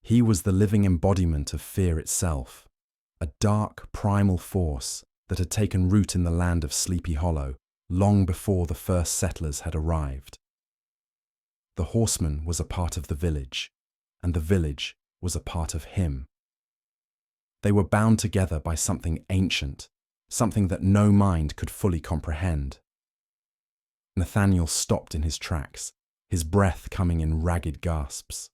He was the living embodiment of fear itself, a dark, primal force that had taken root in the land of Sleepy Hollow long before the first settlers had arrived. The horseman was a part of the village, and the village was a part of him. They were bound together by something ancient, something that no mind could fully comprehend. Nathaniel stopped in his tracks, his breath coming in ragged gasps.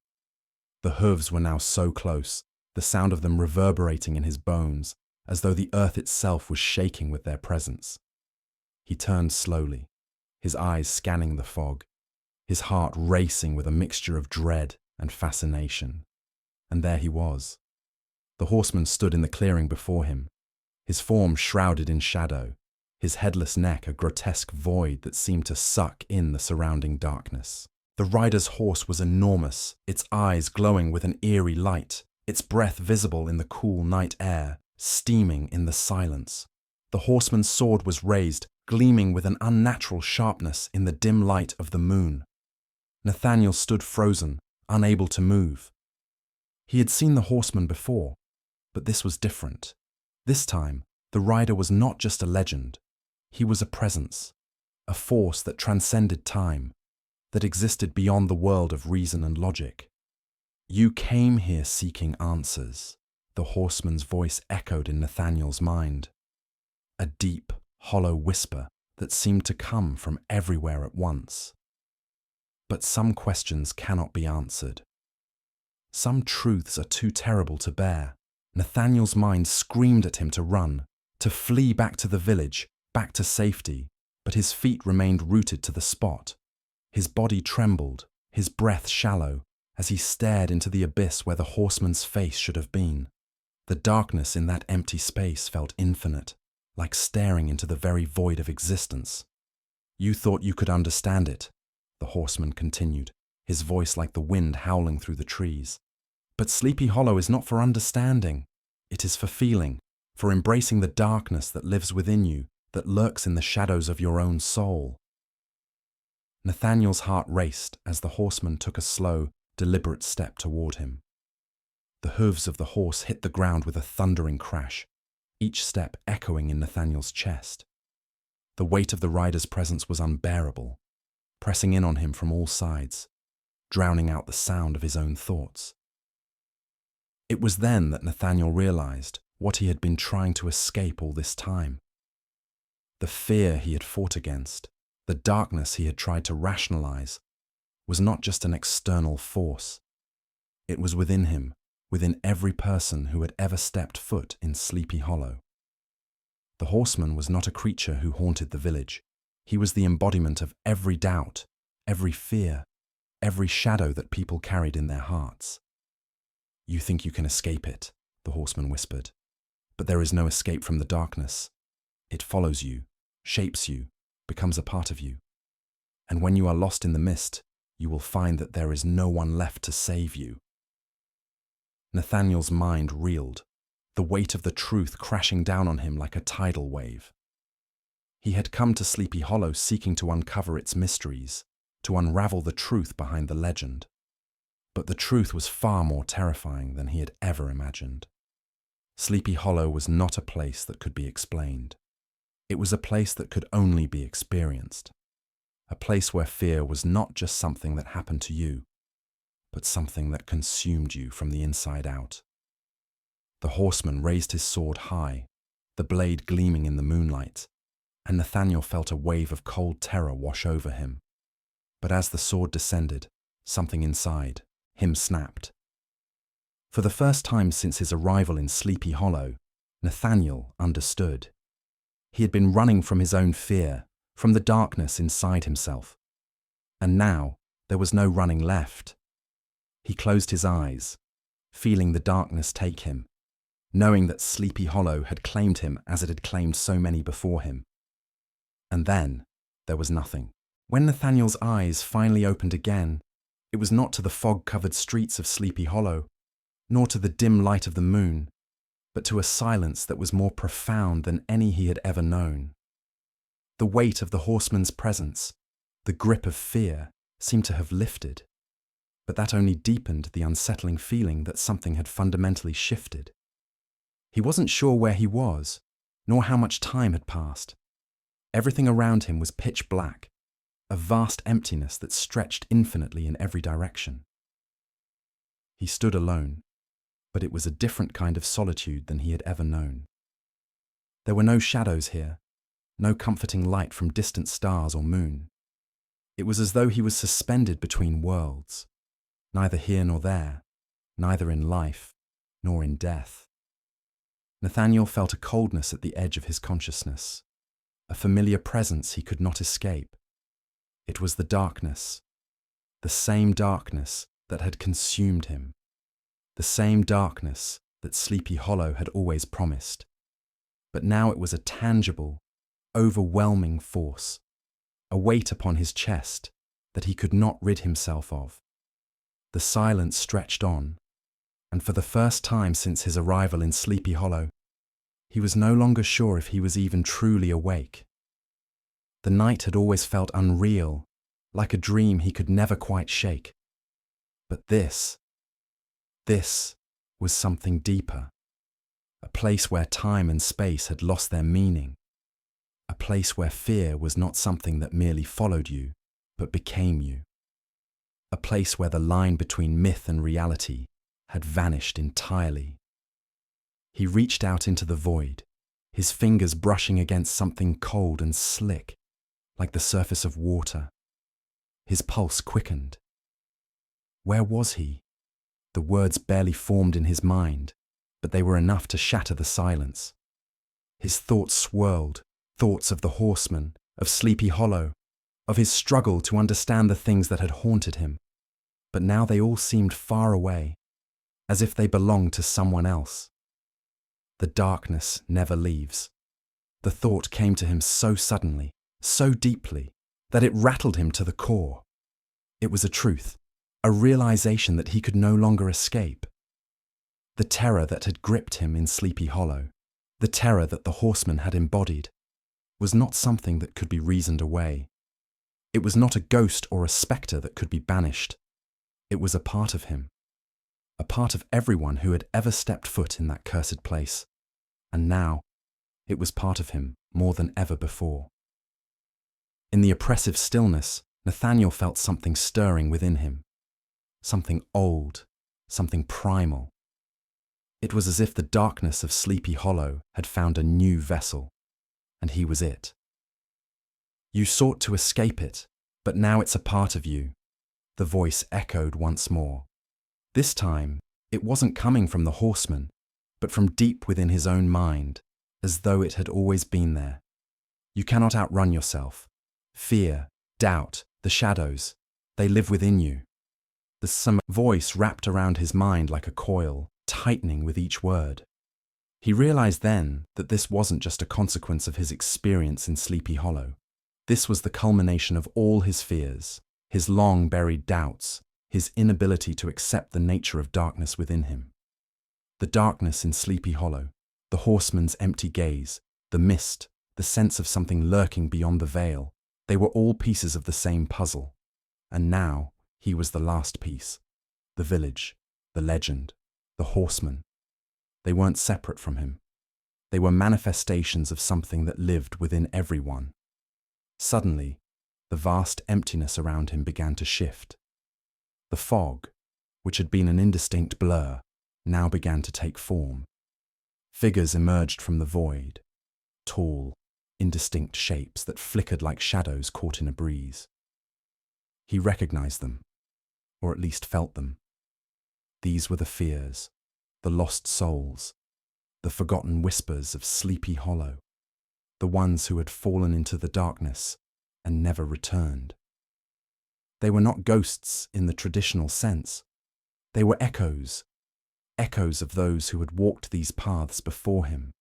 The hooves were now so close, the sound of them reverberating in his bones, as though the earth itself was shaking with their presence. He turned slowly, his eyes scanning the fog, his heart racing with a mixture of dread and fascination. And there he was. The horseman stood in the clearing before him, his form shrouded in shadow, his headless neck a grotesque void that seemed to suck in the surrounding darkness. The rider's horse was enormous, its eyes glowing with an eerie light, its breath visible in the cool night air, steaming in the silence. The horseman's sword was raised, gleaming with an unnatural sharpness in the dim light of the moon. Nathaniel stood frozen, unable to move. He had seen the horseman before, but this was different. This time, the rider was not just a legend. He was a presence, a force that transcended time, that existed beyond the world of reason and logic. "You came here seeking answers," the horseman's voice echoed in Nathaniel's mind. A deep, hollow whisper that seemed to come from everywhere at once. But some questions cannot be answered. Some truths are too terrible to bear. Nathaniel's mind screamed at him to run, to flee back to the village, back to safety, but his feet remained rooted to the spot. His body trembled, his breath shallow, as he stared into the abyss where the horseman's face should have been. The darkness in that empty space felt infinite, like staring into the very void of existence. "You thought you could understand it," the horseman continued, his voice like the wind howling through the trees. "But Sleepy Hollow is not for understanding. It is for feeling, for embracing the darkness that lives within you, that lurks in the shadows of your own soul." Nathaniel's heart raced as the horseman took a slow, deliberate step toward him. The hooves of the horse hit the ground with a thundering crash, each step echoing in Nathaniel's chest. The weight of the rider's presence was unbearable, pressing in on him from all sides, drowning out the sound of his own thoughts. It was then that Nathaniel realized what he had been trying to escape all this time. The fear he had fought against, the darkness he had tried to rationalize, was not just an external force. It was within him, within every person who had ever stepped foot in Sleepy Hollow. The horseman was not a creature who haunted the village. He was the embodiment of every doubt, every fear, every shadow that people carried in their hearts. "You think you can escape it," the horseman whispered. "But there is no escape from the darkness. It follows you, shapes you, becomes a part of you. And when you are lost in the mist, you will find that there is no one left to save you." Nathaniel's mind reeled, the weight of the truth crashing down on him like a tidal wave. He had come to Sleepy Hollow seeking to uncover its mysteries, to unravel the truth behind the legend. But the truth was far more terrifying than he had ever imagined. Sleepy Hollow was not a place that could be explained. It was a place that could only be experienced. A place where fear was not just something that happened to you, but something that consumed you from the inside out. The horseman raised his sword high, the blade gleaming in the moonlight, and Nathaniel felt a wave of cold terror wash over him. But as the sword descended, something inside him snapped. For the first time since his arrival in Sleepy Hollow, Nathaniel understood. He had been running from his own fear, from the darkness inside himself. And now there was no running left. He closed his eyes, feeling the darkness take him, knowing that Sleepy Hollow had claimed him as it had claimed so many before him. And then there was nothing. When Nathaniel's eyes finally opened again, it was not to the fog-covered streets of Sleepy Hollow, nor to the dim light of the moon, but to a silence that was more profound than any he had ever known. The weight of the horseman's presence, the grip of fear, seemed to have lifted, but that only deepened the unsettling feeling that something had fundamentally shifted. He wasn't sure where he was, nor how much time had passed. Everything around him was pitch black, a vast emptiness that stretched infinitely in every direction. He stood alone, but it was a different kind of solitude than he had ever known. There were no shadows here, no comforting light from distant stars or moon. It was as though he was suspended between worlds, neither here nor there, neither in life nor in death. Nathaniel felt a coldness at the edge of his consciousness, a familiar presence he could not escape. It was the darkness, the same darkness that had consumed him, the same darkness that Sleepy Hollow had always promised. But now it was a tangible, overwhelming force, a weight upon his chest that he could not rid himself of. The silence stretched on, and for the first time since his arrival in Sleepy Hollow, he was no longer sure if he was even truly awake. The night had always felt unreal, like a dream he could never quite shake. But this was something deeper, a place where time and space had lost their meaning, a place where fear was not something that merely followed you, but became you, a place where the line between myth and reality had vanished entirely. He reached out into the void, his fingers brushing against something cold and slick, like the surface of water. His pulse quickened. Where was he? The words barely formed in his mind, but they were enough to shatter the silence. His thoughts swirled, thoughts of the horseman, of Sleepy Hollow, of his struggle to understand the things that had haunted him. But now they all seemed far away, as if they belonged to someone else. The darkness never leaves. The thought came to him so suddenly, so deeply, that it rattled him to the core. It was a truth, a realization that he could no longer escape. The terror that had gripped him in Sleepy Hollow, the terror that the horseman had embodied, was not something that could be reasoned away. It was not a ghost or a spectre that could be banished. It was a part of him, a part of everyone who had ever stepped foot in that cursed place. And now, it was part of him more than ever before. In the oppressive stillness, Nathaniel felt something stirring within him. Something old, something primal. It was as if the darkness of Sleepy Hollow had found a new vessel, and he was it. You sought to escape it, but now it's a part of you, the voice echoed once more. This time, it wasn't coming from the horseman, but from deep within his own mind, as though it had always been there. You cannot outrun yourself. Fear, doubt, the shadows, they live within you. The voice wrapped around his mind like a coil, tightening with each word. He realized then that this wasn't just a consequence of his experience in Sleepy Hollow. This was the culmination of all his fears, his long-buried doubts, his inability to accept the nature of darkness within him. The darkness in Sleepy Hollow, the horseman's empty gaze, the mist, the sense of something lurking beyond the veil, they were all pieces of the same puzzle. And now, he was the last piece. The village, the legend, the horseman. They weren't separate from him. They were manifestations of something that lived within everyone. Suddenly, the vast emptiness around him began to shift. The fog, which had been an indistinct blur, now began to take form. Figures emerged from the void, tall, indistinct shapes that flickered like shadows caught in a breeze. He recognized them, or at least felt them. These were the fears, the lost souls, the forgotten whispers of Sleepy Hollow, the ones who had fallen into the darkness and never returned. They were not ghosts in the traditional sense. They were echoes, echoes of those who had walked these paths before him,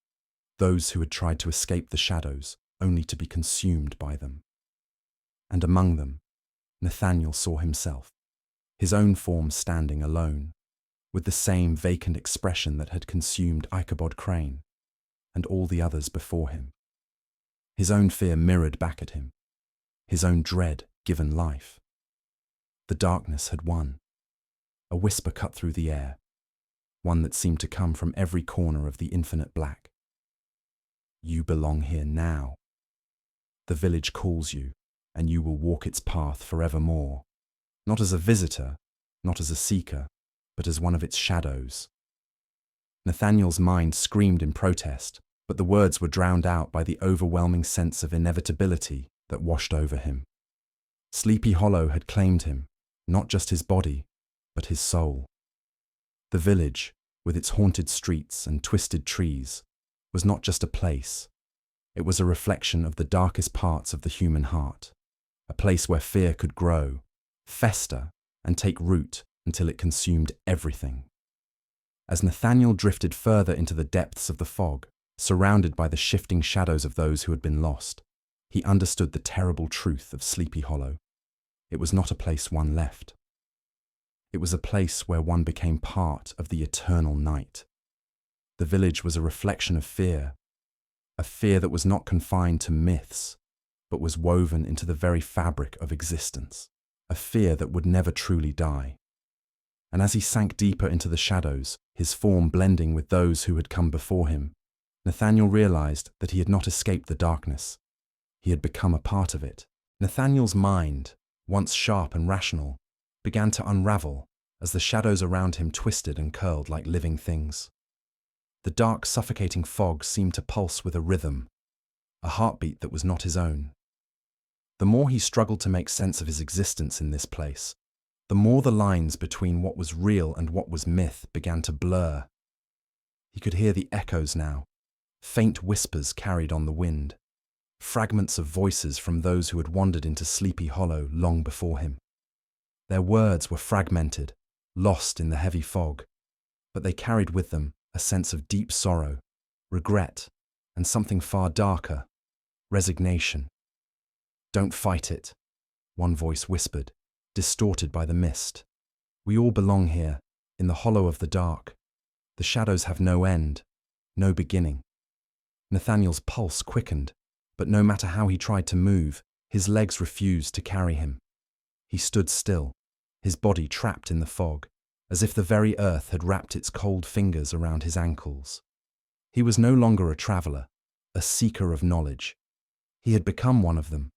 those who had tried to escape the shadows only to be consumed by them. And among them, Nathaniel saw himself, his own form standing alone, with the same vacant expression that had consumed Ichabod Crane and all the others before him. His own fear mirrored back at him, his own dread given life. The darkness had won. A whisper cut through the air, one that seemed to come from every corner of the infinite black. You belong here now. The village calls you, and you will walk its path forevermore, not as a visitor, not as a seeker, but as one of its shadows. Nathaniel's mind screamed in protest, but the words were drowned out by the overwhelming sense of inevitability that washed over him. Sleepy Hollow had claimed him, not just his body, but his soul. The village, with its haunted streets and twisted trees, was not just a place. It was a reflection of the darkest parts of the human heart, a place where fear could grow, fester, and take root until it consumed everything. As Nathaniel drifted further into the depths of the fog, surrounded by the shifting shadows of those who had been lost, he understood the terrible truth of Sleepy Hollow. It was not a place one left. It was a place where one became part of the eternal night. The village was a reflection of fear, a fear that was not confined to myths, but was woven into the very fabric of existence, a fear that would never truly die. And as he sank deeper into the shadows, his form blending with those who had come before him, Nathaniel realized that he had not escaped the darkness. He had become a part of it. Nathaniel's mind, once sharp and rational, began to unravel as the shadows around him twisted and curled like living things. The dark, suffocating fog seemed to pulse with a rhythm, a heartbeat that was not his own. The more he struggled to make sense of his existence in this place, the more the lines between what was real and what was myth began to blur. He could hear the echoes now, faint whispers carried on the wind, fragments of voices from those who had wandered into Sleepy Hollow long before him. Their words were fragmented, lost in the heavy fog, but they carried with them a sense of deep sorrow, regret, and something far darker, resignation. "Don't fight it," one voice whispered, distorted by the mist. "We all belong here, in the hollow of the dark. The shadows have no end, no beginning." Nathaniel's pulse quickened, but no matter how he tried to move, his legs refused to carry him. He stood still, his body trapped in the fog, as if the very earth had wrapped its cold fingers around his ankles. He was no longer a traveler, a seeker of knowledge. He had become one of them,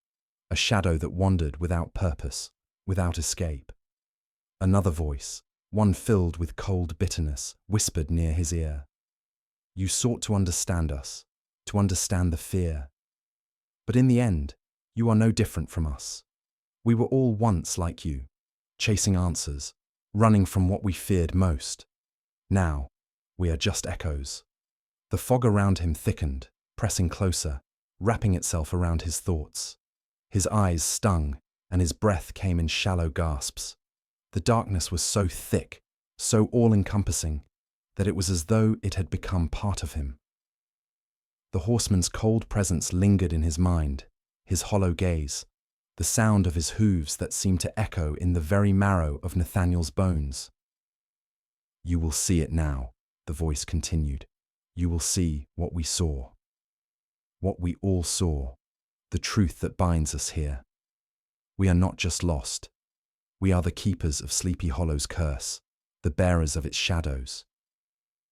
a shadow that wandered without purpose, without escape. Another voice, one filled with cold bitterness, whispered near his ear. "You sought to understand us, to understand the fear. But in the end, you are no different from us. We were all once like you, chasing answers, running from what we feared most. Now, we are just echoes." The fog around him thickened, pressing closer, wrapping itself around his thoughts. His eyes stung, and his breath came in shallow gasps. The darkness was so thick, so all-encompassing, that it was as though it had become part of him. The horseman's cold presence lingered in his mind, his hollow gaze, the sound of his hooves that seemed to echo in the very marrow of Nathaniel's bones. "You will see it now," the voice continued. "You will see what we saw. What we all saw, the truth that binds us here. We are not just lost. We are the keepers of Sleepy Hollow's curse, the bearers of its shadows."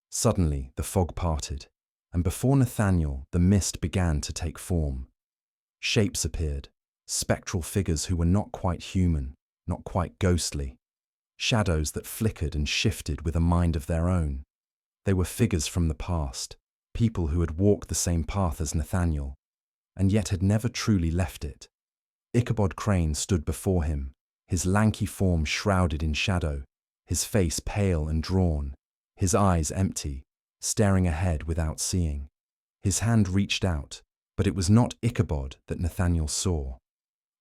Suddenly, the fog parted, and before Nathaniel, the mist began to take form. Shapes appeared, spectral figures who were not quite human, not quite ghostly. Shadows that flickered and shifted with a mind of their own. They were figures from the past, people who had walked the same path as Nathaniel, and yet had never truly left it. Ichabod Crane stood before him, his lanky form shrouded in shadow, his face pale and drawn, his eyes empty, staring ahead without seeing. His hand reached out, but it was not Ichabod that Nathaniel saw.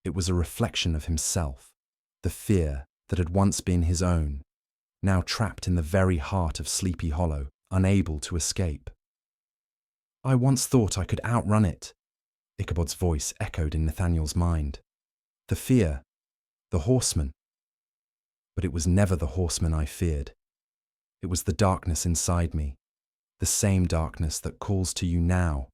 It was a reflection of himself, the fear that had once been his own, now trapped in the very heart of Sleepy Hollow, unable to escape. "I once thought I could outrun it," Ichabod's voice echoed in Nathaniel's mind. "The fear, the horseman. But it was never the horseman I feared. It was the darkness inside me, the same darkness that calls to you now."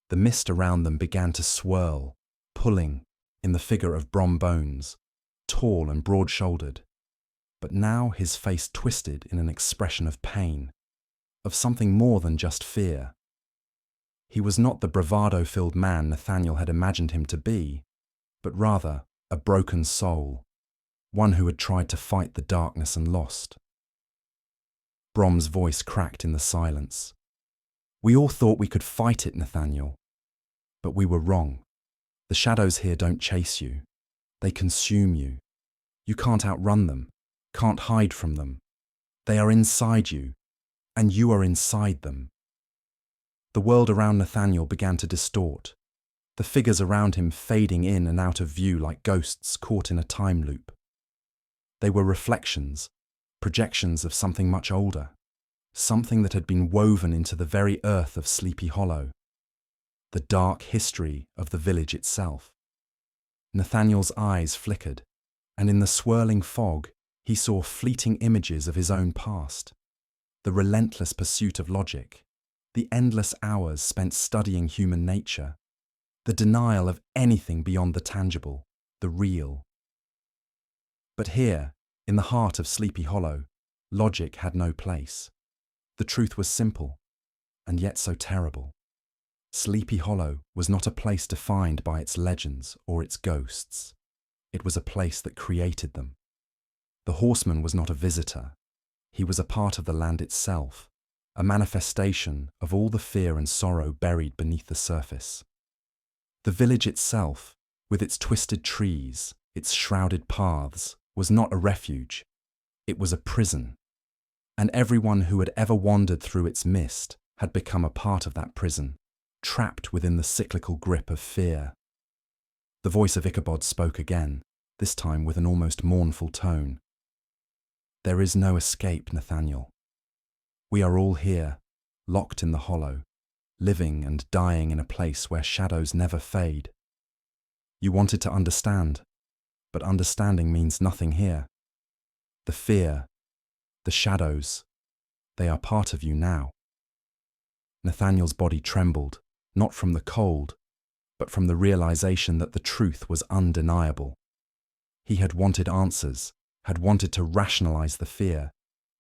The mist around them began to swirl, pulling, in the figure of Brom Bones, tall and broad-shouldered. But now his face twisted in an expression of pain, of something more than just fear. He was not the bravado-filled man Nathaniel had imagined him to be, but rather a broken soul, one who had tried to fight the darkness and lost. Brom's voice cracked in the silence. "We all thought we could fight it, Nathaniel. But we were wrong. The shadows here don't chase you. They consume you. You can't outrun them, can't hide from them. They are inside you, and you are inside them." The world around Nathaniel began to distort, the figures around him fading in and out of view like ghosts caught in a time loop. They were reflections, projections of something much older, something that had been woven into the very earth of Sleepy Hollow, the dark history of the village itself. Nathaniel's eyes flickered, and in the swirling fog, he saw fleeting images of his own past, the relentless pursuit of logic, the endless hours spent studying human nature, the denial of anything beyond the tangible, the real. But here, in the heart of Sleepy Hollow, logic had no place. The truth was simple, and yet so terrible. Sleepy Hollow was not a place defined by its legends or its ghosts. It was a place that created them. The horseman was not a visitor. He was a part of the land itself, a manifestation of all the fear and sorrow buried beneath the surface. The village itself, with its twisted trees, its shrouded paths, was not a refuge. It was a prison. And everyone who had ever wandered through its mist had become a part of that prison, trapped within the cyclical grip of fear. The voice of Ichabod spoke again, this time with an almost mournful tone. There is no escape, Nathaniel. We are all here, locked in the hollow, living and dying in a place where shadows never fade. You wanted to understand, but understanding means nothing here. The fear, the shadows, they are part of you now. Nathaniel's body trembled, not from the cold, but from the realization that the truth was undeniable. He had wanted answers, had wanted to rationalize the fear,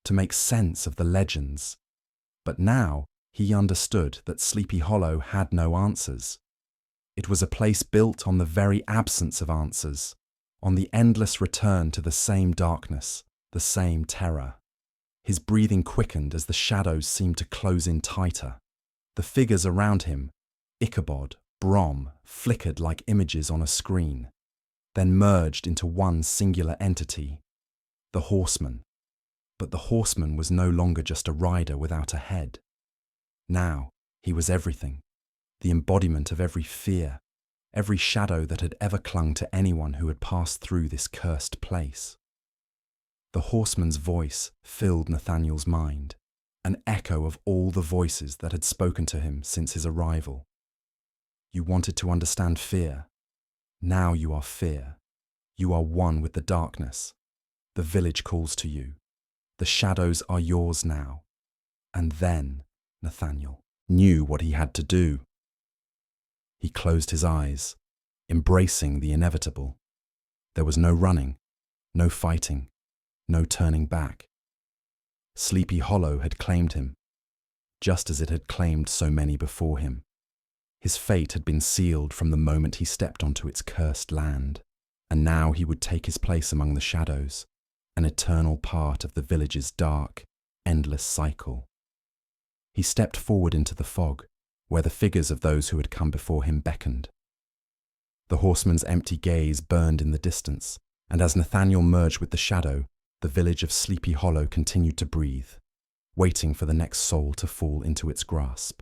to make sense of the legends. But now he understood that Sleepy Hollow had no answers. It was a place built on the very absence of answers, on the endless return to the same darkness, the same terror. His breathing quickened as the shadows seemed to close in tighter. The figures around him, Ichabod, Brom, flickered like images on a screen, then merged into one singular entity, the horseman. But the horseman was no longer just a rider without a head. Now he was everything, the embodiment of every fear, every shadow that had ever clung to anyone who had passed through this cursed place. The horseman's voice filled Nathaniel's mind, an echo of all the voices that had spoken to him since his arrival. You wanted to understand fear. Now you are fear. You are one with the darkness. The village calls to you. The shadows are yours now. And then Nathaniel knew what he had to do. He closed his eyes, embracing the inevitable. There was no running, no fighting, no turning back. Sleepy Hollow had claimed him, just as it had claimed so many before him. His fate had been sealed from the moment he stepped onto its cursed land, and now he would take his place among the shadows, an eternal part of the village's dark, endless cycle. He stepped forward into the fog, where the figures of those who had come before him beckoned. The horseman's empty gaze burned in the distance, and as Nathaniel merged with the shadow, the village of Sleepy Hollow continued to breathe, waiting for the next soul to fall into its grasp.